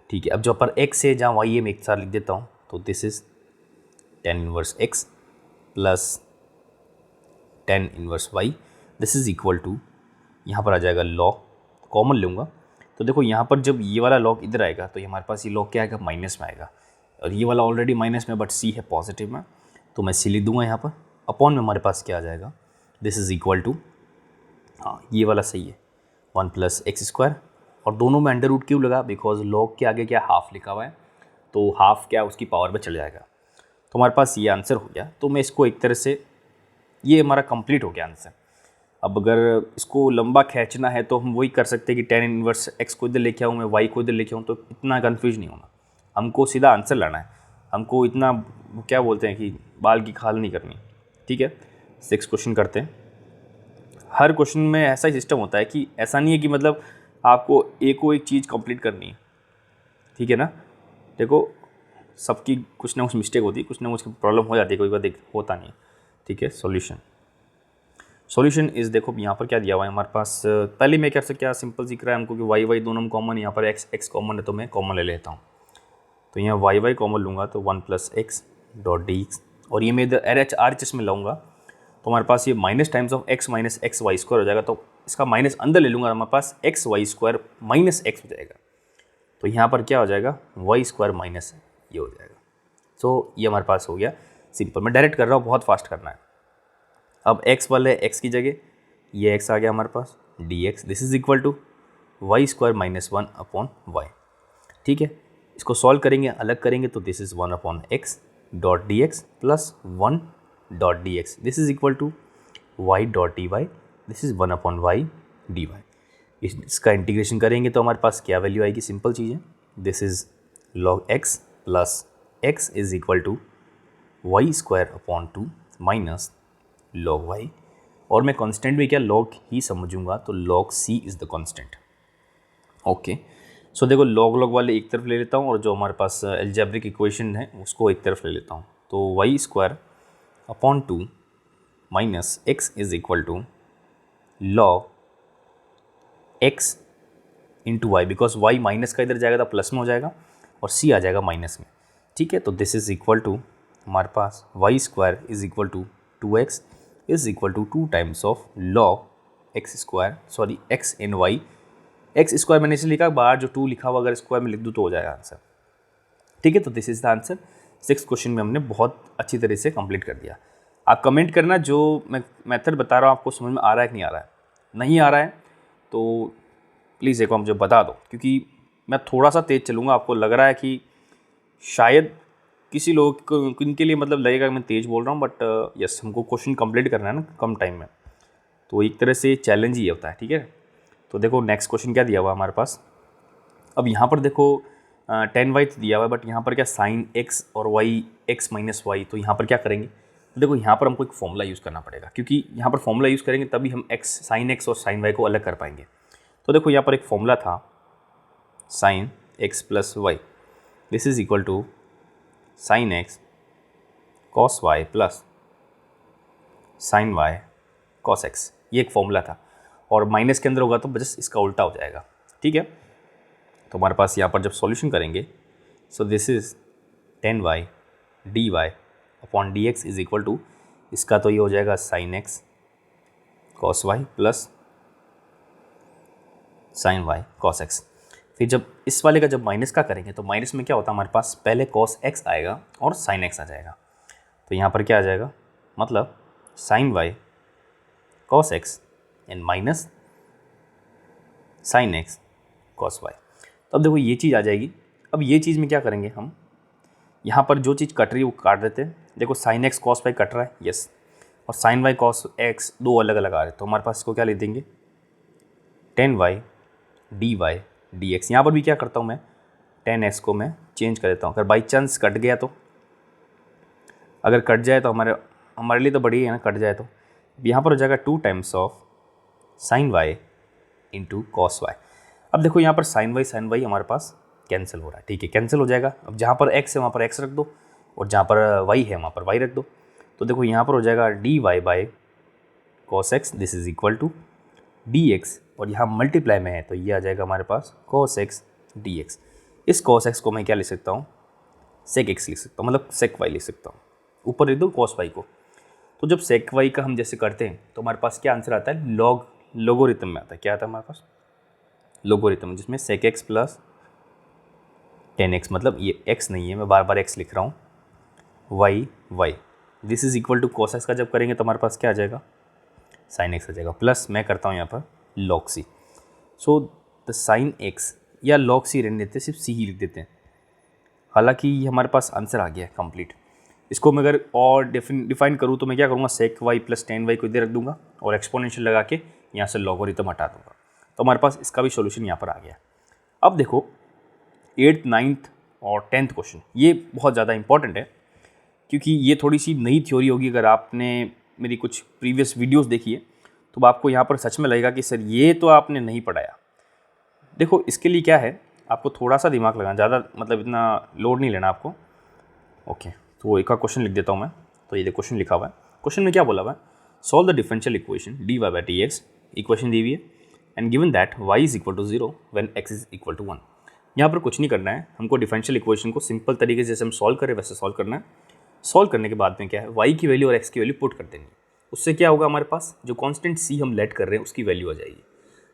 S1: ठीक है, अब जो पर x है जहाँ y है मैं एक साथ लिख देता हूँ। तो this is tan 1x plus tan 1y, this is equal to, यहाँ पर आ जाएगा log, कॉमन लूँगा। तो देखो यहाँ पर जब ये वाला log इधर आएगा तो ये हमारे पास ये log क्या आएगा, माइनस में आएगा, और ये वाला ऑलरेडी माइनस में बट c है पॉजिटिव में, तो मैं c लिख दूँगा यहाँ पर। अपॉन में हमारे पास क्या आ जाएगा, दिस इज इक्वल टू, हाँ ये वाला सही है, 1 + x²। और दोनों में अंडर रूट क्यों लगा, बिकॉज log के आगे क्या हाफ लिखा हुआ है, तो हाफ क्या उसकी पावर में चल जाएगा। तो हमारे पास ये आंसर हो गया। तो मैं इसको एक तरह से, ये हमारा कंप्लीट हो गया आंसर। अब अगर इसको लंबा खींचना है तो हम वही कर सकते हैं कि tan 1x को इधर लेके आऊँ मैं, y को इधर लेके आऊँ, तो इतना कन्फ्यूज नहीं होना, हमको सीधा आंसर लाना है। हमको इतना क्या बोलते हैं कि बाल की खाल नहीं करनी। ठीक है, 6 क्वेश्चन करते हैं। हर क्वेश्चन में ऐसा ही सिस्टम होता है कि ऐसा नहीं है कि मतलब आपको एक चीज़ कंप्लीट करनी है। ठीक है ना, देखो सबकी कुछ ना कुछ मिस्टेक होती है, कुछ ना कुछ प्रॉब्लम हो जाती है, कोई बार होता नहीं है। ठीक है, सॉल्यूशन इज़, देखो यहाँ पर क्या दिया हुआ है हमारे पास। पहले मैं क्या सिंपल दिख रहा है हमको कि y दोनों में कॉमन, यहाँ पर x कॉमन है तो मैं कॉमन ले लेता हूँ। तो यहाँ y कॉमन लूँगा तो 1 + x डॉट dx, और ये मैं इधर RHS में लाऊंगा तो हमारे पास ये minus times of x minus xy² हो जाएगा। तो इसका माइनस अंदर ले लूँगा, हमारे पास xy² माइनस x हो जाएगा। तो यहाँ पर क्या हो जाएगा, y² माइनस ये हो जाएगा। तो ये हमारे पास हो गया सिंपल। मैं डायरेक्ट कर रहा हूँ, बहुत फास्ट करना है। अब x वाले x की जगह ये x आ गया हमारे पास, dx, this is equal to y square minus 1 upon y. ठीक है, इसको सॉल्व करेंगे, अलग करेंगे तो this is 1 upon x dot d x plus 1 dot d x, this is equal to y dot d y, this is 1 upon y d y. इसका इंटीग्रेशन करेंगे तो हमारे पास क्या वैल्यू आएगी, सिंपल चीज़ है, this is log x plus x is equal to y square upon 2 minus log y, और मैं कांस्टेंट में क्या लॉग ही समझूंगा तो log c is the constant. Okay, so देखो लॉग लॉग वाले एक तरफ ले लेता हूँ और जो हमारे पास एल्जेब्रिक इक्वेशन है उसको एक तरफ ले लेता हूँ, तो y square upon 2 minus x is equal to log x into y, because y minus का इधर जाएगा तो प्लस में हो जाएगा और सी आ जाएगा माइनस में। ठीक है, तो दिस इज इक्वल टू हमारे पास y square is equal to 2x is equal to 2 times of log x square, sorry x in y, x square मैंने इसे लिखा, बाहर जो 2 लिखा हुआ अगर स्क्वायर में लिख दूँ तो हो जाएगा आंसर। ठीक है, तो this is the answer. 6th question में हमने बहुत अच्छी तरह से कंप्लीट कर दिया। आप कमेंट करना जो मैं मेथड बता रहा हूँ आपको समझ में आ रहा है कि नहीं आ रहा है। नहीं आ रहा है तो प्लीज़ एक बार मुझे बता दो, क्योंकि मैं थोड़ा सा तेज़ चलूँगा। आपको लग रहा है कि शायद किसी लोग को इनके लिए मतलब लगेगा कि मैं तेज़ बोल रहा हूँ, बट यस हमको क्वेश्चन कंप्लीट करना है ना कम टाइम में, तो एक तरह से चैलेंज ही होता है। ठीक है, तो देखो नेक्स्ट क्वेश्चन क्या दिया हुआ हमारे पास। अब यहाँ पर देखो tan y दिया हुआ है, बट यहाँ पर क्या sin x और y x माइनस वाई, तो यहाँ पर क्या करेंगे, तो देखो यहाँ पर हमको एक फॉर्मूला यूज़ करना पड़ेगा, क्योंकि यहाँ पर फॉर्मूला यूज़ करेंगे तभी हम sin x और sin y को अलग कर पाएंगे। तो देखो यहाँ पर एक फॉर्मूला था sin x plus y, this is equal to sin x cos y plus sin y cos x, ये एक फॉर्मूला था, और माइनस के अंदर होगा तो बस इसका उल्टा हो जाएगा। ठीक है, तो हमारे पास यहाँ पर जब सॉल्यूशन करेंगे, so this is tan y dy upon dx is equal to, इसका तो ये हो जाएगा sin x cos y plus sin y cos x। फिर जब इस वाले का जब माइनस का करेंगे तो माइनस में क्या होता है, हमारे पास पहले cos x आएगा और sin x आ जाएगा, तो यहाँ पर क्या आ जाएगा, मतलब sin y cos x and minus sin x cos y। तो अब देखो ये चीज़ आ जाएगी। अब ये चीज़ में क्या करेंगे हम, यहाँ पर जो चीज़ कट रही है वो काट देते हैं। देखो sin x cos y cut रहा है, यस, और sin y cos x दो अलग अलग आ रहे हैं, तो हमारे पास इसको क्या ले देंगे, tan y dy dx। यहाँ पर भी क्या करता हूँ मैं, tan x को मैं चेंज कर देता हूँ, अगर बाई चांस कट गया तो, अगर कट जाए तो हमारे लिए तो बढ़िया है ना, कट जाए तो यहाँ पर हो जाएगा 2 times of sin y into cos y। अब देखो यहाँ पर sin y हमारे पास कैंसिल हो रहा है, ठीक है, कैंसिल हो जाएगा। अब जहाँ पर x है वहाँ पर x रख दो, और जहाँ पर y है वहाँ पर y रख दो, तो देखो यहाँ पर हो जाएगा dy by cos x, this is equal to dx, और यहाँ मल्टीप्लाई में है तो ये आ जाएगा हमारे पास cos x dx। इस cos x को मैं क्या लिख सकता हूँ, sec x लिख सकता हूँ, मतलब sec y लिख सकता हूँ, ऊपर लिख दो cos y को। तो जब sec y का हम जैसे करते हैं तो हमारे पास क्या आंसर आता है, लोगोरिथम में आता है। क्या आता है हमारे पास, लोगोरिथम, जिसमें sec x plus tan x, मतलब ये x नहीं है, मैं बार बार x लिख रहा हूँ, y this is equal to cos x का जब करेंगे तो हमारे पास क्या आ जाएगा, sin x आ जाएगा, प्लस मैं करता हूँ यहाँ पर log c। So the sin x या log c रहने देते, सिर्फ c ही लिख देते हैं। हालांकि ये हमारे पास आंसर आ गया है कंप्लीट। इसको मैं अगर और डिफाइन करूँ तो मैं क्या करूँगा, sec y plus tan y को इधर रख दूंगा और एक्सपोनेंशियल लगा के यहाँ से लॉगरिथम हटा दूंगा, तो हमारे पास इसका भी सॉल्यूशन यहाँ पर आ गया। अब देखो 8th 9th और 10th क्वेश्चन, ये बहुत ज़्यादा इंपॉर्टेंट है, क्योंकि ये थोड़ी सी नई थ्योरी होगी। अगर आपने मेरी कुछ प्रीवियस वीडियोस देखी है तो आपको यहाँ पर सच में लगेगा कि सर ये तो आपने नहीं पढ़ाया। देखो इसके लिए क्या है, आपको थोड़ा सा दिमाग लगाना, ज़्यादा मतलब इतना लोड नहीं लेना आपको। ओके, तो एक का क्वेश्चन लिख देता हूँ मैं। तो ये क्वेश्चन लिखा हुआ है, क्वेश्चन में क्या बोला हुआ है, solve the differential equation dy by dx, equation दी हुई है, and given that y is equal to 0 when x is equal to 1। यहाँ पर कुछ नहीं करना है, हमको डिफरेंशियल इक्वेशन को सिंपल तरीके से जैसे हम सॉल्व करें वैसे सॉल्व करना है। सॉल्व करने के बाद में क्या है, y की वैल्यू और x की वैल्यू पुट कर देंगे। उससे क्या होगा, हमारे पास जो कांस्टेंट c हम लेट कर रहे हैं उसकी वैल्यू आ जाएगी।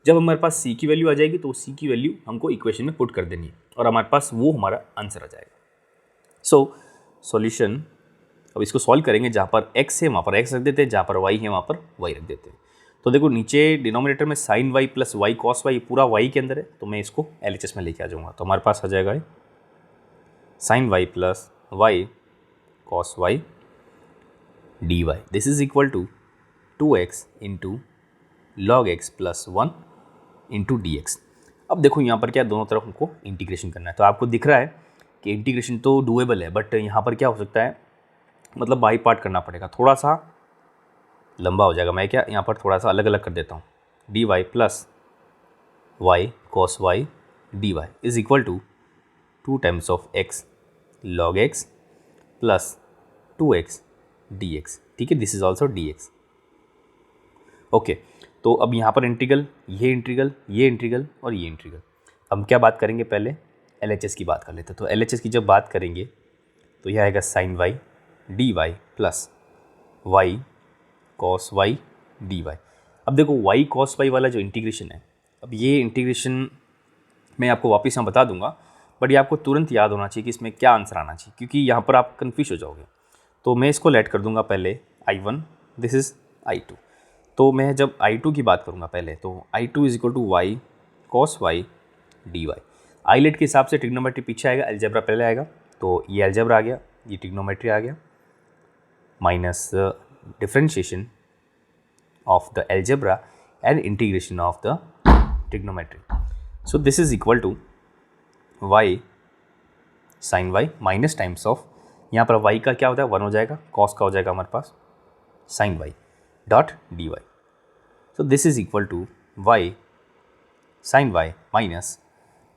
S1: जब हमारे पास c की वैल्यू आ जाएगी तो c की वैल्यू हमको इक्वेशन में पुट कर देनी है और हमारे पास वो हमारा आंसर आ जाएगा। सो सॉल्यूशन, अब इसको सॉल्व करेंगे, जहाँ पर x है वहाँ पर x रख देते हैं, जहाँ पर y है वहाँ पर y रख देते हैं। तो देखो नीचे डिनोमिनेटर में sine y plus y cos y पूरा वाई के अंदर है, तो मैं इसको LHS में लेके आ जाऊँगा। तो हमारे पास आ जाएगा sine y plus y cos y d y, this is equal to 2x into log x plus 1 into d x. अब देखो यहाँ पर क्या दोनों तरफ हमको इंटीग्रेशन करना है, तो आपको दिख रहा है कि इंटीग्रेशन तो डूएबल है, बट यहाँ पर क्या हो सकता है, मतलब बाई पार्ट करना पड़ेगा, थोड़ा सा लंबा हो जाएगा। मैं क्या यहाँ पर थोड़ा सा अलग अलग कर देता हूँ, d y plus y cos y d y is equal to 2 times of x log x plus 2x dx, ठीक है, this is also dx। Okay, तो अब यहाँ पर इंटीग्रल, ये इंटीग्रल, ये इंटीग्रल और ये इंटीग्रल। हम क्या बात करेंगे, पहले LHS की बात कर लेते हैं। तो LHS की जब बात करेंगे तो यह आएगा sine y d y plus y cos y d y. अब देखो वाई कॉस वाई वाला जो इंटीग्रेशन है, अब ये इंटीग्रेशन मैं आपको वापस यहाँ बता दूंगा, बट ये आपको तुरंत याद होना चाहिए कि इसमें क्या आंसर आना चाहिए, क्योंकि यहाँ पर आप कन्फ्यूज हो जाओगे। तो मैं इसको लेट कर दूंगा पहले I1, दिस इज़ I2। तो मैं जब I2 की बात करूँगा पहले, तो I2 is equal to y cos y d y. ILATE के हिसाब से ट्रिग्नोमेट्री पीछे आएगा, अलजेब्रा पहले आएगा, तो ये अलजेब्रा आ गया, ये ट्रिग्नोमेट्री आ गया, minus differentiation of the algebra and integration of the trigonometry. So this is equal to y sine y minus times of, यहाँ पर y का क्या होता है 1 हो जाएगा, cos का हो जाएगा हमारे पास sine y dot d y. So this is equal to y sine y minus,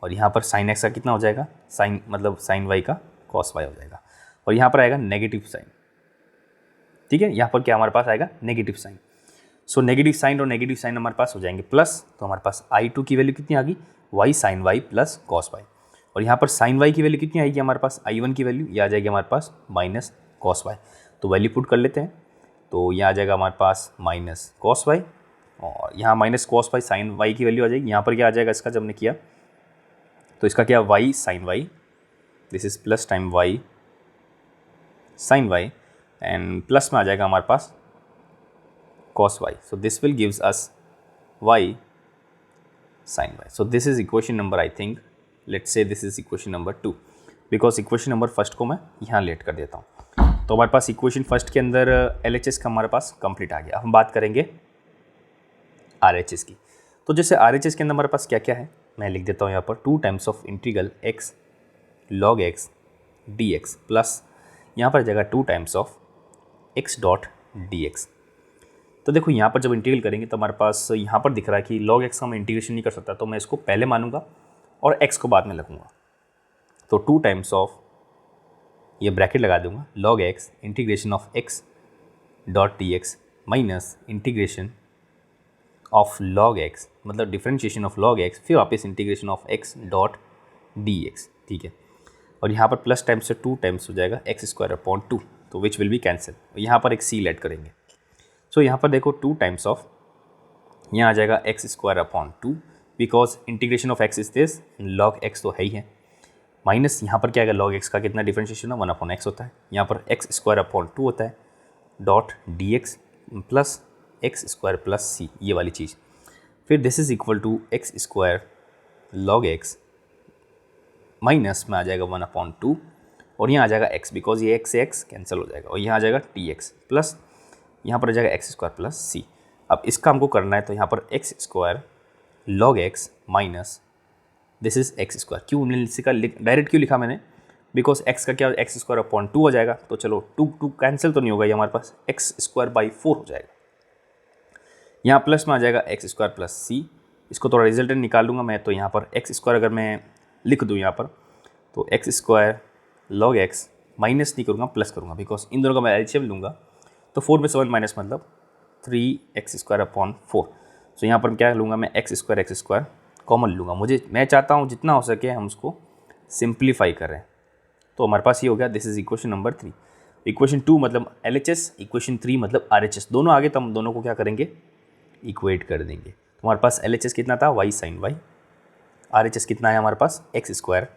S1: और यहाँ पर साइन एक्स का कितना हो जाएगा, साइन मतलब साइन वाई का cos वाई हो जाएगा, और यहाँ पर आएगा नेगेटिव साइन, ठीक है, यहाँ पर क्या हमारे पास आएगा negative sine. So negative sine और नेगेटिव साइन हमारे पास हो जाएंगे प्लस, तो हमारे पास I2 की वैल्यू कितनी आ गई, y sine y plus cos y, और यहाँ पर साइन वाई की वैल्यू कितनी आएगी हमारे पास, I1 की वैल्यू ये आ जाएगी हमारे पास माइनस कॉस वाई। तो वैल्यू पुट कर लेते हैं, तो ये आ जाएगा हमारे पास माइनस कॉस वाई, और यहाँ minus cos y sine y की वैल्यू आ जाएगी। यहाँ पर क्या आ जाएगा इसका, जब हमने किया तो इसका क्या y sine y, this is plus time y sine y, and plus में आ जाएगा हमारे पास cos y. So this will gives us y sin y. So this is equation number, I think, let's say this is equation number 2, because equation number first को मैं यहाँ लेट कर देता हूँ। तो हमारे पास इक्वेशन फर्स्ट के अंदर LHS का हमारे पास कंप्लीट आ गया। हम बात करेंगे RHS की। तो जैसे RHS के अंदर हमारे पास क्या क्या है, मैं लिख देता हूँ यहाँ पर 2 times of integral x log x dx plus यहाँ पर जाएगा 2 times of x dot dx। तो देखो यहाँ पर जब इंटीग्रेट करेंगे तो हमारे पास यहाँ पर दिख रहा है कि log x का मैं इंटीग्रेशन नहीं कर सकता, तो मैं इसको पहले मानूंगा और x को बाद में लगूंगा। तो 2 टाइम्स ऑफ, ये ब्रैकेट लगा दूंगा, log x integration of x dot d x minus integration of log x, मतलब डिफरेंशिएशन ऑफ log x, फिर वापस integration of x dot d x, ठीक है। और यहाँ पर प्लस टाइम्स से 2 टाइम्स हो जाएगा एक्स स्क्वायर अपॉन 2, तो विच विल बी कैंसिल। यहाँ पर एक c ऐड करेंगे। सो यहाँ पर देखो 2 टाइम्स ऑफ, यहाँ आ जाएगा x square upon 2, because integration of x is this, log x तो है ही है, माइनस यहाँ पर क्या आएगा, लॉग एक्स का कितना डिफरेंशिएशन है 1 अपॉन एक्स होता है, यहाँ पर एक्स स्क्वायर अपॉन 2 होता है, dot d x plus x square plus c, ये वाली चीज़। फिर this is equal to x square log x minus में आ जाएगा 1 अपॉन 2, और यहाँ आ जाएगा एक्स, बिकॉज ये एक्स से एक्स कैंसिल हो जाएगा, और यहाँ आ जाएगा टी एक्स प्लस यहाँ पर आ जाएगा एक्स स्क्वायर प्लस सी। अब इसका हमको करना है, तो यहाँ पर x square log x minus this is x square. क्यों इसका डायरेक्ट क्यों लिखा मैंने, बिकॉज एक्स का क्या एक्स स्क्वायर अपॉन 2 हो जाएगा, तो चलो 2 कैंसिल तो नहीं होगा, ये हमारे पास एक्स स्क्वायर बाई 4 हो जाएगा। यहाँ प्लस में आ जाएगा एक्स स्क्वायर प्लस सी, इसको थोड़ा रिजल्टेंट निकाल लूँगा मैं, तो यहाँ पर एक्स स्क्वायर अगर मैं लिख दूँ यहाँ पर, तो x square log x minus नहीं करूँगा प्लस करूँगा, बिकॉज इन दोनों का मैं एलसीएम लूँगा, तो 4 में 7 माइनस मतलब 3x स्क्वायर अपॉन 4। सो यहाँ पर क्या लूँगा मैं, एक्स स्क्वायर कॉमन लूँगा। मैं चाहता हूँ जितना हो सके हम उसको सिंप्लीफाई करें, तो हमारे पास ये हो गया, this is equation number 3। Equation 2 मतलब LHS, इक्वेशन 3 मतलब RHS, दोनों आगे तो हम दोनों को क्या करेंगे, इक्वेट कर देंगे। तो हमारे पास LHS कितना था, वाई साइन वाई, RHS कितना है हमारे पास, x square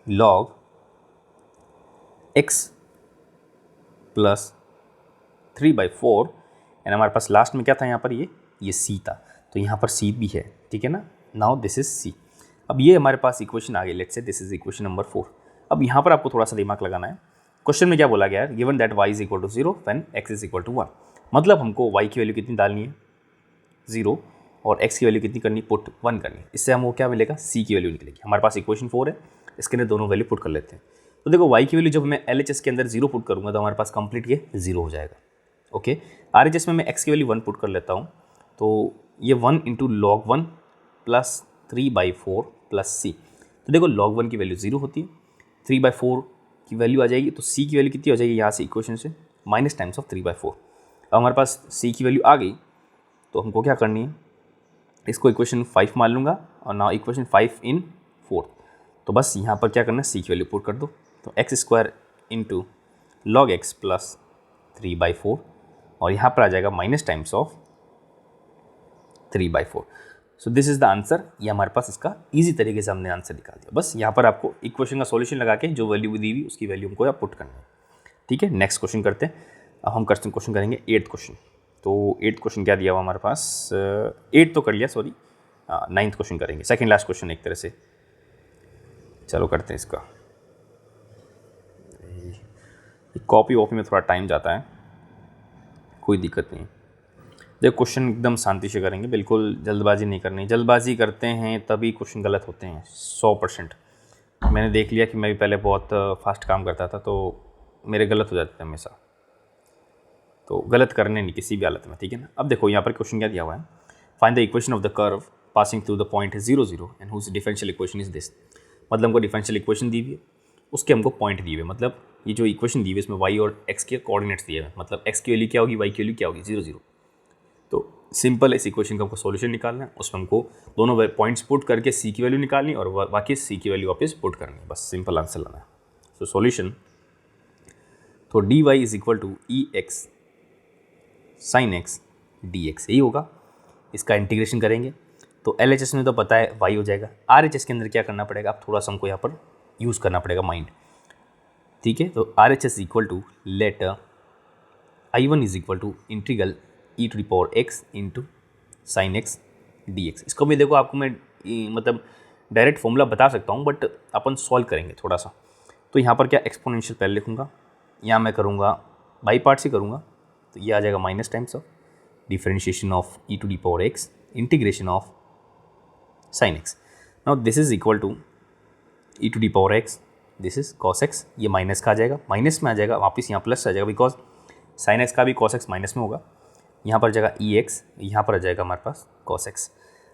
S1: log x plus 3/4 and हमारे पास लास्ट में क्या था यहाँ पर, ये सी था, तो यहाँ पर सी भी है, ठीक है ना। Now this is c. अब ये हमारे पास इक्वेशन आ गई, let's say this is equation number 4। अब यहाँ पर आपको थोड़ा सा दिमाग लगाना है। क्वेश्चन में क्या बोला गया है, given that y is equal to 0 when x is equal to 1। मतलब हमको y की वैल्यू कितनी डालनी है, 0, और x की वैल्यू कितनी करनी, पुट 1 करनी है। इससे हमको क्या मिलेगा, c की वैल्यू निकलेगी। हमारे पास इक्वेशन 4 है, इसके अंदर दोनों वैल्यू पुट कर लेते हैं। तो देखो y की वैल्यू जब मैं LHS के अंदर 0 पुट करूँगा तो हमारे पास कंप्लीट ये 0 हो जाएगा। ओके, RHS में मैं x की वैल्यू 1 पुट कर लेता हूँ, तो ये 1 into log 1 plus 3/4 plus c। तो देखो log 1 की वैल्यू 0 होती है, 3/4 की वैल्यू आ जाएगी, तो c की वैल्यू कितनी हो जाएगी यहाँ से इक्वेशन से, माइनस टाइम्स ऑफ 3/4। अब हमारे पास c की वैल्यू आ गई, तो हमको क्या करनी है, इसको इक्वेशन 5 मान लूँगा, और ना इक्वेशन 5 इन 4। तो बस यहाँ पर क्या करना है, c की वैल्यू पुट कर दो, तो x² into log x plus 3/4, और यहाँ पर आ जाएगा minus times of 3/4। So this is the answer. ये हमारे पास इसका इजी तरीके से हमने आंसर निकाल दिया। बस यहाँ पर आपको इक्वेशन का सॉल्यूशन लगा के जो वैल्यू दी हुई उसकी वैल्यू हमको यहाँ पुट करनी है, ठीक है। नेक्स्ट क्वेश्चन करते हैं। अब हम क्वेश्चन करेंगे 8th क्वेश्चन। तो 8th क्वेश्चन क्या दिया हुआ हमारे पास, 8 तो कर लिया, सॉरी, 9th क्वेश्चन करेंगे, सेकेंड लास्ट क्वेश्चन एक तरह से। चलो करते हैं इसका। कॉपी वॉपी में थोड़ा टाइम जाता है, कोई दिक्कत नहीं। देखो क्वेश्चन एकदम शांति से करेंगे, बिल्कुल जल्दबाजी नहीं करनी। जल्दबाजी करते हैं तभी क्वेश्चन गलत होते हैं 100%। मैंने देख लिया कि मैं भी पहले बहुत फास्ट काम करता था, तो मेरे गलत हो जाते थे हमेशा, तो गलत करने नहीं किसी भी हालत में, ठीक है ना। अब देखो यहाँ पर क्वेश्चन क्या दिया हुआ है, find the equation of the curve passing through the point 0 0 and whose differential equation is this. मतलब हमको डिफरेंशियल इक्वेशन दी हुई है, उसके हमको पॉइंट दिए हुए, मतलब ये जो इक्वेशन दी हुई है इसमें y और x के कोऑर्डिनेट्स दिए हुए हैं, मतलब x की वैल्यू क्या होगी, y की वैल्यू क्या होगी, 0 0। तो सिंपल इस इक्वेशन का हमको सॉल्यूशन निकालना है, उसमें हमको दोनों पॉइंट्स पुट करके c की वैल्यू निकालनी और बाकी c की वैल्यू वापस पुट करनी है, बस सिंपल आंसर लाना है। सो सॉल्यूशन, तो dy is equal to ex sin x dx, यही होगा। इसका इंटीग्रेशन करेंगे तो LHS में तो पता है y हो जाएगा, RHS के अंदर क्या करना पड़ेगा, अब थोड़ा सा हमको यहाँ पर यूज़ करना पड़ेगा माइंड, ठीक है। तो RHS equal to let I1 is equal to integral e⁻x into sine x dx। इसको भी देखो आपको मैं मतलब डायरेक्ट फॉर्मूला बता सकता हूँ, बट अपन सॉल्व करेंगे थोड़ा सा। तो यहाँ पर क्या एक्सपोनेंशियल पहले लिखूँगा, यहाँ मैं करूँगा बाई पार्ट से करूँगा, तो ये आ जाएगा minus times of differentiation of e⁻x integration of sine x. Now this is equal to e⁻x, this is cos x, ये माइनस का आ जाएगा, माइनस में आ जाएगा वापस यहाँ प्लस आ जाएगा, बिकॉज साइन एक्स का भी cos x माइनस में होगा। यहाँ पर आ जाएगा ex, यहाँ पर आ जाएगा हमारे पास cos x।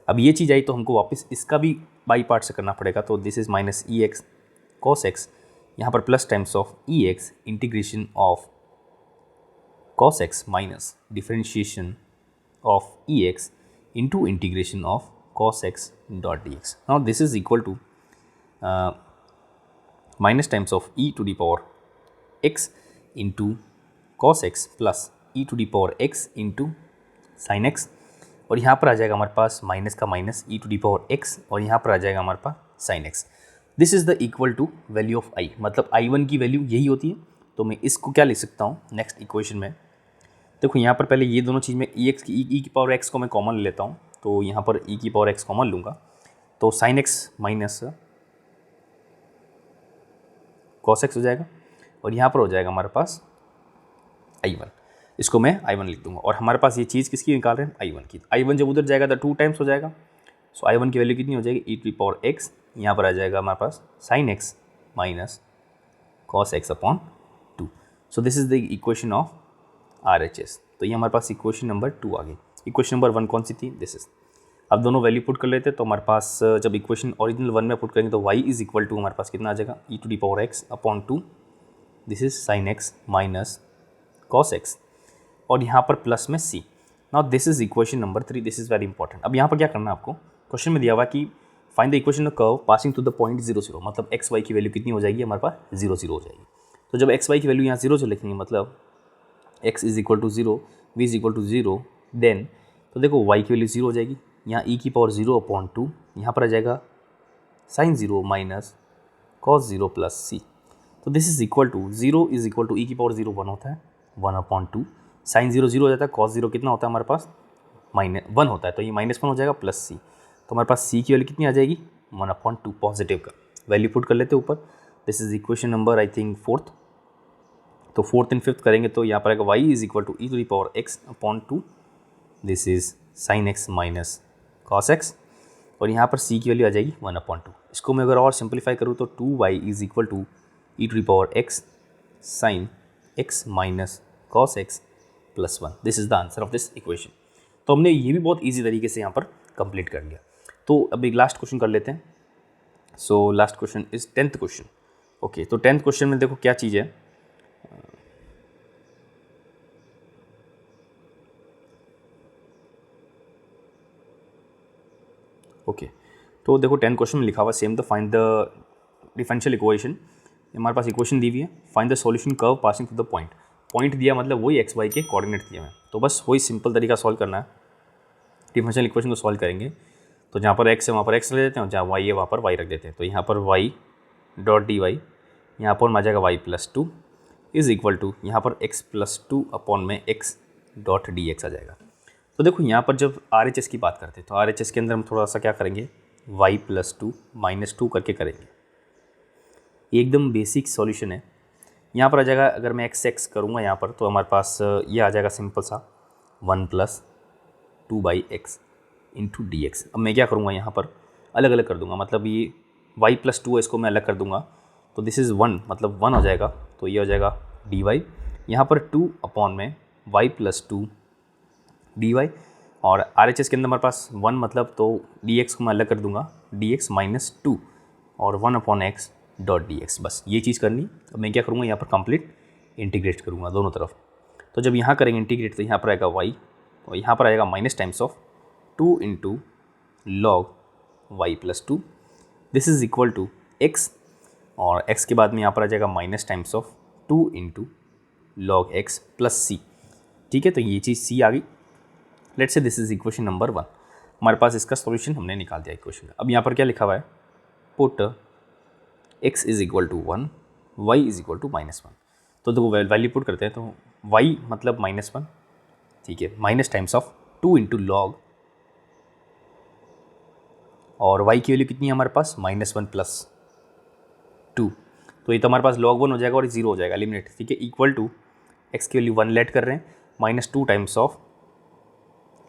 S1: अब ये चीज़ आई तो हमको वापस इसका भी बाई पार्ट से करना पड़ेगा, तो this is minus ex cos x, यहाँ पर plus times of ex integration of cos x minus differentiation of ex into integration of cos x dot dx। Now this is equal to minus times of e⁻x into cos x plus e⁻x into sine x, और यहाँ पर आ जाएगा हमारे पास माइनस का माइनस e⁻x, और यहाँ पर आ जाएगा हमारे पास sine x। This is the equal to value of i, मतलब I1 की वैल्यू यही होती है। तो मैं इसको क्या लिख सकता हूँ नेक्स्ट इक्वेशन में, देखो यहाँ पर पहले ये दोनों चीज़ में e⁻x को मैं कॉमन ले लेता हूँ, तो यहाँ पर e⁻x कॉमन लूँगा, तो sine x minus cos x हो जाएगा, और यहाँ पर हो जाएगा हमारे पास I1, इसको मैं I1 लिख दूंगा। और हमारे पास ये चीज़ किसकी निकाल रहे हैं, I1 की। I1 जब उधर जाएगा तो 2 टाइम्स हो जाएगा, सो I1 की वैल्यू कितनी हो जाएगी, e⁻x, यहाँ पर आ जाएगा हमारे पास sine x minus cos x upon 2। So this is the equation of RHS। तो ये हमारे पास इक्वेशन नंबर 2 आ गई। इक्वेशन नंबर 1 कौन सी थी, दिस इज। अब दोनों वैल्यू पुट कर लेते हैं, तो हमारे पास जब इक्वेशन ओरिजिनल 1 में पुट करेंगे तो y इज इक्वल टू हमारे पास कितना आ जाएगा, e⁻x upon 2, this is sine x minus cos x, और यहाँ पर प्लस में c। Now this is equation number 3, this is very important. अब यहाँ पर क्या करना है आपको, क्वेश्चन में दिया हुआ कि find the equation of curve passing to the point 0 0, मतलब एक्स वाई की वैल्यू कितनी हो जाएगी, हमारे पास 0 0 हो जाएगी। तो जब एक्स वाई की वैल्यू यहाँ 0 0 लिखेंगे, मतलब x is equal to 0, v is equal to 0, then तो देखो y की वैल्यू 0 हो जाएगी, यहाँ e⁻0 अपॉन 2, यहाँ पर आ जाएगा sine 0 minus cos 0 plus c। तो this is equal to 0 is equal to e⁻0 1 होता है, 1 अपॉन 2, साइन 0 0 हो जाता है, कॉस 0 कितना होता है हमारे पास -1 होता है, तो ये -1 हो जाएगा प्लस सी। तो हमारे पास सी की वैल्यू कितनी आ जाएगी 1/2 पॉजिटिव का वैल्यू पुट कर लेते हैं ऊपर। This is equation number I think 4th। तो 4th एंड 5th करेंगे तो यहाँ पर आएगा y is equal to e⁻x/2, this is sine x minus cos x, और यहाँ पर c की वैल्यू आ जाएगी 1/2। इसको मैं अगर और सिंप्लीफाई करूँ तो 2y is equal to e⁻x sine x minus cos x plus 1। This is the answer of this equation. तो हमने ये भी बहुत ईजी तरीके से यहाँ पर कंप्लीट कर लिया। तो अब एक लास्ट क्वेश्चन कर लेते हैं। So last question is 10th question. Okay, तो 10th क्वेश्चन में देखो क्या चीज़ है। ओके, तो देखो 10th क्वेश्चन में लिखा हुआ same the find the differential equation. हमारे पास इक्वेशन दी हुई है, find the solution curve passing through the point. Point दिया मतलब वही एक्स वाई के कोऑर्डिनेट दिए हुए हैं, तो बस वही सिंपल तरीका सॉल्व करना है। डिफरेंशियल इक्वेशन को सॉल्व करेंगे तो जहाँ पर एक्स है वहाँ पर एक्स रख देते हैं और जहाँ वाई है वहाँ पर वाई रख देते हैं। तो यहाँ पर वाई डॉट डी वाई यहाँ पर आ जाएगा y plus 2 is equal to यहाँ पर एक्स प्लस 2 अपॉन में एक्स डॉट डी एक्स आ जाएगा। तो देखो यहाँ पर जब आर एच एस की बात करते हैं तो आर एच एस के अंदर हम थोड़ा सा क्या करेंगे, वाई प्लस 2 माइनस 2 करके करेंगे। ये एकदम बेसिक सॉल्यूशन है। यहाँ पर आ जाएगा, अगर मैं एक्स एक्स करूँगा यहाँ पर तो हमारे पास ये आ जाएगा सिंपल सा 1 plus 2/x into d x. अब मैं क्या करूँगा यहाँ पर अलग अलग कर दूँगा, मतलब ये y प्लस 2 है इसको मैं अलग कर दूँगा, तो दिस इज़ 1 मतलब 1 हो जाएगा, तो ये हो जाएगा डी वाई। यहाँ पर 2 अपॉन में y प्लस 2 डी वाई, और आर एच एस के अंदर हमारे पास 1 मतलब तो डी एक्स को मैं अलग कर दूँगा, डी एक्स माइनस 2 और 1 upon x dot d x. बस ये चीज़ करनी। अब मैं क्या करूँगा यहाँ पर कंप्लीट इंटीग्रेट करूँगा दोनों तरफ। तो जब यहाँ करेंगे इंटीग्रेट तो यहाँ पर आएगा y और यहाँ पर आएगा minus times of 2 into log y plus 2, this is equal to x, और x के बाद में यहाँ पर आ जाएगा minus times of 2 into log x plus c. ठीक है, तो ये चीज़ c आ गई। Let's say this is equation number 1। हमारे पास इसका सॉल्यूशन हमने निकाल दिया इक्वेशन का। अब यहाँ पर क्या लिखा हुआ है, put x is equal to 1 y is equal to -1। तो देखो वैल्यू पुट करते हैं तो y मतलब -1, ठीक है, minus times of 2 into log, और y की वैल्यू कितनी है हमारे पास -1 प्लस 2, तो ये तो हमारे पास log 1 हो जाएगा और 0 हो जाएगा, एलिमिनेट। ठीक है, इक्वल टू x की वैल्यू 1 लेट कर रहे हैं -2 टाइम्स ऑफ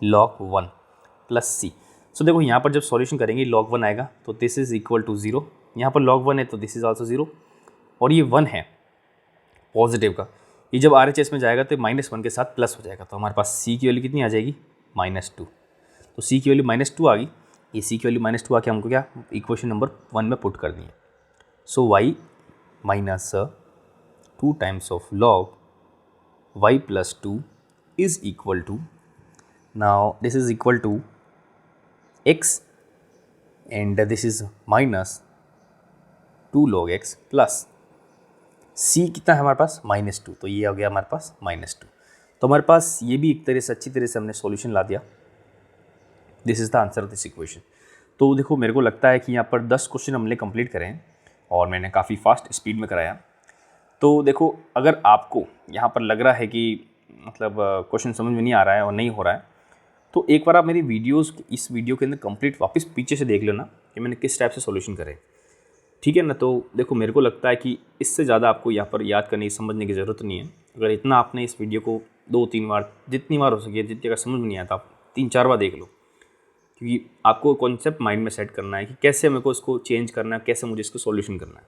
S1: log 1 प्लस सी। सो देखो यहाँ पर जब सॉल्यूशन करेंगे log 1 आएगा तो दिस इज इक्वल टू 0, यहाँ पर log 1 है तो दिस इज ऑल्सो 0, और ये 1 है पॉजिटिव का, ये जब आर एच एस में जाएगा तो -1 के साथ प्लस हो जाएगा, तो हमारे पास c की वैल्यू कितनी आ जाएगी -2। तो c की वैल्यू -2 आ गई, ये c की वैल्यू -2 आके हमको क्या इक्वेशन नंबर 1 में पुट कर दी है। So y minus 2 times of log y plus 2 is equal to, now this is equal to x and this is minus 2 log x plus c कितना है हमारे पास -2, तो ये आ गया हमारे पास -2। तो हमारे पास ये भी एक तरह से अच्छी तरह से हमने सॉल्यूशन ला दिया। This is the answer of this equation. तो देखो मेरे को लगता है कि यहाँ पर 10 क्वेश्चन हमने कंप्लीट करे हैं और मैंने काफ़ी फास्ट स्पीड में कराया। तो देखो अगर आपको यहाँ पर लग रहा है कि मतलब क्वेश्चन समझ में नहीं आ रहा है और नहीं हो रहा है, तो एक बार आप मेरी वीडियोस इस वीडियो के अंदर कंप्लीट वापस पीछे से देख लेना कि मैंने किस टाइप से सॉल्यूशन करे, ठीक है ना। तो देखो मेरे को लगता है कि इससे ज़्यादा आपको यहाँ पर याद करने समझने की ज़रूरत नहीं है। अगर इतना आपने इस वीडियो को 2-3 बार, जितनी बार हो सके, जितनी अगर समझ में नहीं आता आप 3-4 बार देख लो, क्योंकि आपको कॉन्सेप्ट माइंड में सेट करना है कि कैसे मेरे को इसको चेंज करना है, कैसे मुझे इसको सॉल्यूशन करना है,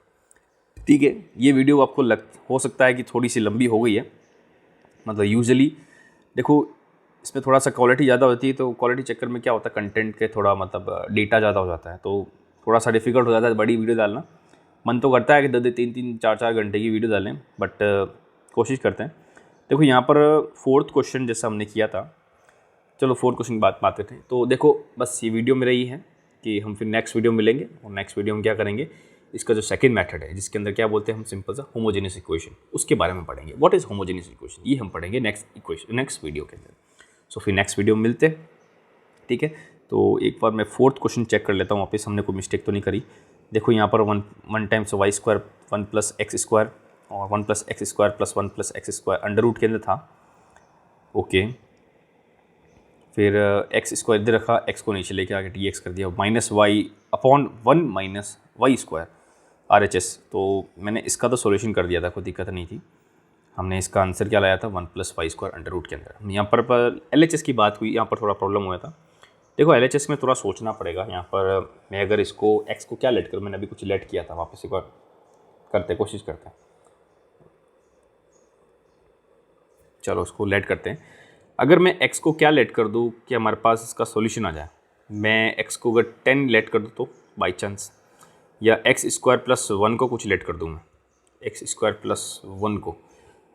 S1: ठीक है। ये वीडियो आपको हो सकता है कि थोड़ी सी लंबी हो गई है, मतलब यूजुअली देखो इसमें थोड़ा सा क्वालिटी ज़्यादा होती है, तो क्वालिटी चक्कर में क्या होता है कंटेंट के थोड़ा मतलब डेटा ज़्यादा हो जाता है, तो थोड़ा सा डिफिकल्ट हो जाता है बड़ी वीडियो डालना। मन तो करता है कि 2-3 4-4 घंटे की वीडियो डालें, बट कोशिश करते हैं। देखो यहाँ पर 4th क्वेश्चन जैसा हमने किया था, चलो 4th क्वेश्चन की बात करते हैं। तो देखो बस ये वीडियो मेरा ही है कि हम फिर नेक्स्ट वीडियो मिलेंगे, और नेक्स्ट वीडियो हम क्या करेंगे, इसका जो सेकंड मेथड है जिसके अंदर क्या बोलते हैं हम सिंपल सा होमोजेनियस इक्वेशन, उसके बारे में पढ़ेंगे। व्हाट इज़ होमोजेनियस इक्वेशन, ये हम पढ़ेंगे नेक्स्ट वीडियो के अंदर। सो फिर नेक्स्ट वीडियो में मिलते हैं, ठीक है। तो एक बार मैं 4th क्वेश्चन चेक कर लेता हूँ वापस, हमने कोई मिस्टेक तो नहीं करी। देखो यहाँ पर 1 times y square 1 plus x square और 1 plus x square plus 1 plus x square under root के अंदर था, ओके। फिर एक्स स्क्वायर इधर रखा, एक्स को नीचे लेके आके डी एक्स कर दिया, minus y upon 1 minus y square RHS। तो मैंने इसका तो सॉल्यूशन कर दिया था, कोई दिक्कत नहीं थी। हमने इसका आंसर क्या लाया था 1 plus y square under root के अंदर। यहाँ पर LHS की बात हुई, यहाँ पर थोड़ा प्रॉब्लम हुआ था। देखो LHS में थोड़ा सोचना पड़ेगा। यहाँ पर मैं अगर इसको एक्स को क्या लेट करूँ, मैंने अभी कुछ लेट किया था, वापस एक बार कोशिश करते हैं। चलो उसको लेट करते हैं। अगर मैं x को क्या लेट कर दूँ कि हमारे पास इसका सॉल्यूशन आ जाए। मैं x को अगर 10 लेट कर दूँ तो बाई चांस, या एक्स स्क्वायर प्लस 1 को कुछ लेट कर दूँ मैं, एक्स स्क्वायर प्लस 1 को।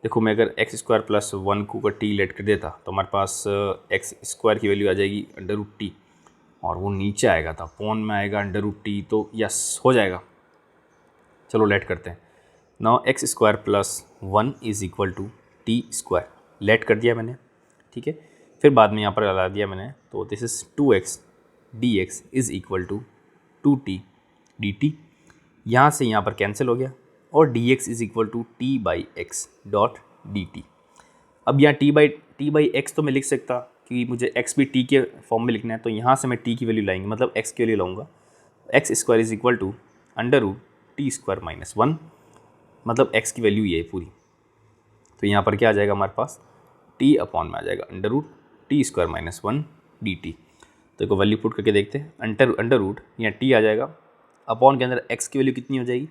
S1: देखो मैं अगर एक्स स्क्वायर प्लस 1 को अगर टी लेट कर देता तो हमारे पास एक्स स्क्वायर की वैल्यू आ जाएगी अंडर रूट टी, और वो नीचे आएगा था अपॉन में आएगा अंडर रूट टी, तो यस हो जाएगा। चलो लेट करते हैं। Now x square plus 1 is equal to t square, let कर दिया मैंने, ठीक है। फिर बाद में यहाँ पर लगा दिया मैंने, तो this is 2x dx is equal to 2t dt। यहाँ से यहाँ पर कैंसिल हो गया, और dx is equal to t by x dot dt। अब यहाँ टी बाई एक्स तो मैं लिख सकता, क्योंकि मुझे x भी t के फॉर्म में लिखना है, तो यहाँ से मैं t की वैल्यू लाएंगे, मतलब x की वैल्यू लाऊंगा। X square is equal to under root t square minus 1, मतलब x की वैल्यू ये है पूरी। तो यहाँ पर क्या आ जाएगा हमारे पास, t अपॉन में आ जाएगा under root t square minus 1 dt। तो एक वैल्यू पुट करके देखते हैं। अंडर रूट यहाँ t आ जाएगा, अपॉन के अंदर x की वैल्यू कितनी हो जाएगी,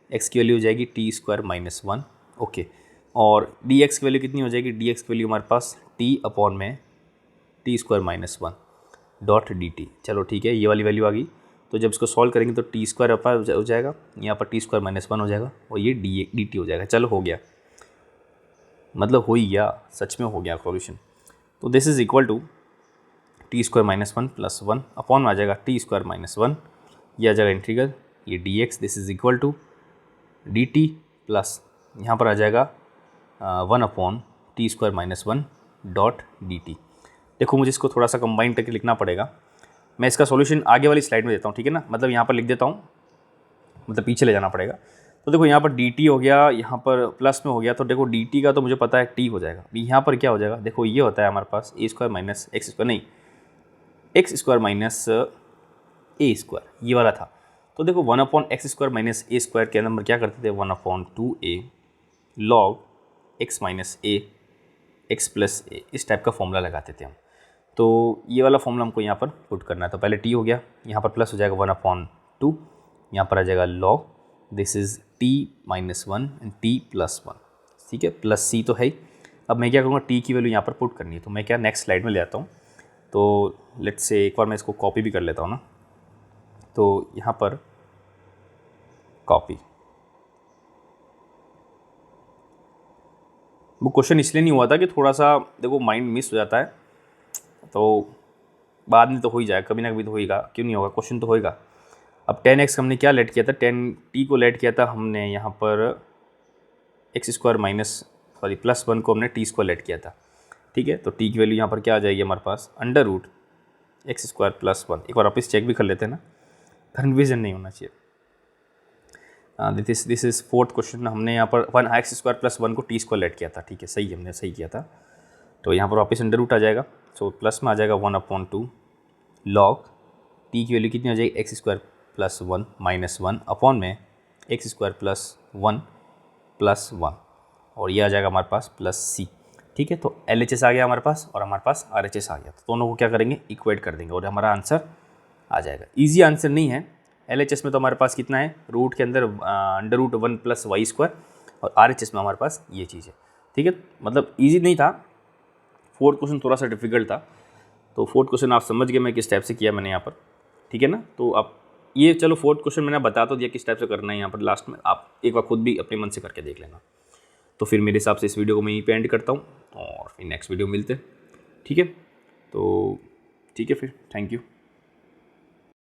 S1: x की वैल्यू हो जाएगी टी स्क्वायर माइनस 1, ओके। और dx की वैल्यू कितनी हो जाएगी, dx की वैल्यू हमारे पास t अपॉन में T square minus 1 dot dt। चलो ठीक है, ये वाली वैल्यू आ गई। तो जब इसको सॉल्व करेंगे तो टी स्क्वायर अपर हो जाएगा, यहाँ पर टी स्क्वायर माइनस 1 हो जाएगा, और ये dt हो जाएगा। चलो हो गया, मतलब हो ही गया, सच में हो गया सॉल्यूशन। तो this is equal to t square minus 1 plus 1 upon में आ जाएगा टी स्क्वायर माइनस 1, ये आ जाएगा इंटीग्रल, ये dx this is equal to dt plus यहाँ पर आ जाएगा 1 upon t square minus 1 dot dt। देखो मुझे इसको थोड़ा सा कंबाइन करके लिखना पड़ेगा। मैं इसका सॉल्यूशन आगे वाली स्लाइड में देता हूँ, ठीक है ना, मतलब यहाँ पर लिख देता हूँ, मतलब पीछे ले जाना पड़ेगा। तो देखो यहाँ पर dt हो गया, यहाँ पर प्लस में हो गया, तो देखो dt का तो मुझे पता है t हो जाएगा। यहाँ पर क्या हो जाएगा, देखो ये होता है हमारे पास a square minus x square, नहीं x square minus a square, ये वाला था। तो देखो 1 upon x square minus a square के अंदर हम क्या करते थे, 1 upon 2a log x minus a x plus a, इस टाइप का फॉर्मूला लगाते थे हम। तो ये वाला फॉर्मूला हमको यहाँ पर पुट करना है। तो पहले t हो गया, यहाँ पर प्लस हो जाएगा 1 अपॉन 2, यहाँ पर आ जाएगा log this is t minus 1 and t plus 1, ठीक है, प्लस c तो है ही। अब मैं क्या करूँगा, t की वैल्यू यहाँ पर पुट करनी है, तो मैं क्या नेक्स्ट स्लाइड में ले आता हूँ। तो लेट्स से एक बार मैं इसको कॉपी भी कर लेता हूँ ना, तो यहाँ पर कॉपी, वो क्वेश्चन इसलिए नहीं हुआ था कि थोड़ा सा देखो माइंड मिस हो जाता है, तो बाद में तो हो ही जाएगा, कभी ना कभी तो होएगा, क्यों नहीं होगा, क्वेश्चन तो होएगा। अब 10x हमने क्या लेट किया था, 10t को लेट किया था हमने यहाँ पर x square minus sorry plus 1 को हमने t स्क्वायर लेट किया था, ठीक है। तो t की वैल्यू यहाँ पर क्या आ जाएगी हमारे पास, under root x square plus 1। एक बार वापस चेक भी कर लेते हैं ना, कन्फ्यूजन नहीं होना चाहिए। दिस इज़ फोर्थ क्वेश्चन, हमने यहाँ पर 1 एक्स स्क्वायर प्लस 1 को टी स्क्वायर लेट किया था, ठीक है, सही, हमने सही किया था। तो यहाँ पर वापस अंडर रूट आ जाएगा, सो प्लस में आ जाएगा 1 अपॉन 2 लॉग टी की वैल्यू कितनी हो जाएगी, x square plus 1 minus 1 upon में एक्स स्क्वायर प्लस 1 प्लस 1, और ये आ जाएगा हमारे पास प्लस सी, ठीक है। तो LHS आ गया हमारे पास, और हमारे पास RHS आ गया, तो दोनों को क्या करेंगे, इक्वेट कर देंगे, और हमारा आंसर आ जाएगा। ईजी आंसर नहीं है। LHS में तो हमारे पास कितना है, रूट के अंदर under root 1 plus y square, और RHS में हमारे पास ये चीज़ है, ठीक है। मतलब ईजी नहीं था, फोर्थ क्वेश्चन थोड़ा सा डिफिकल्ट था। तो फोर्थ क्वेश्चन आप समझ गए मैं किस टाइप से किया मैंने यहाँ पर, ठीक है ना। तो आप ये चलो फोर्थ क्वेश्चन मैंने बता तो दिया किस टाइप से करना है, यहाँ पर लास्ट में आप एक बार खुद भी अपने मन से करके देख लेना। तो फिर मेरे हिसाब से इस वीडियो को मैं यहीं पे एंड करता हूँ, और फिर नेक्स्ट वीडियो मिलते हैं, ठीक है। तो ठीक है, फिर थैंक यू।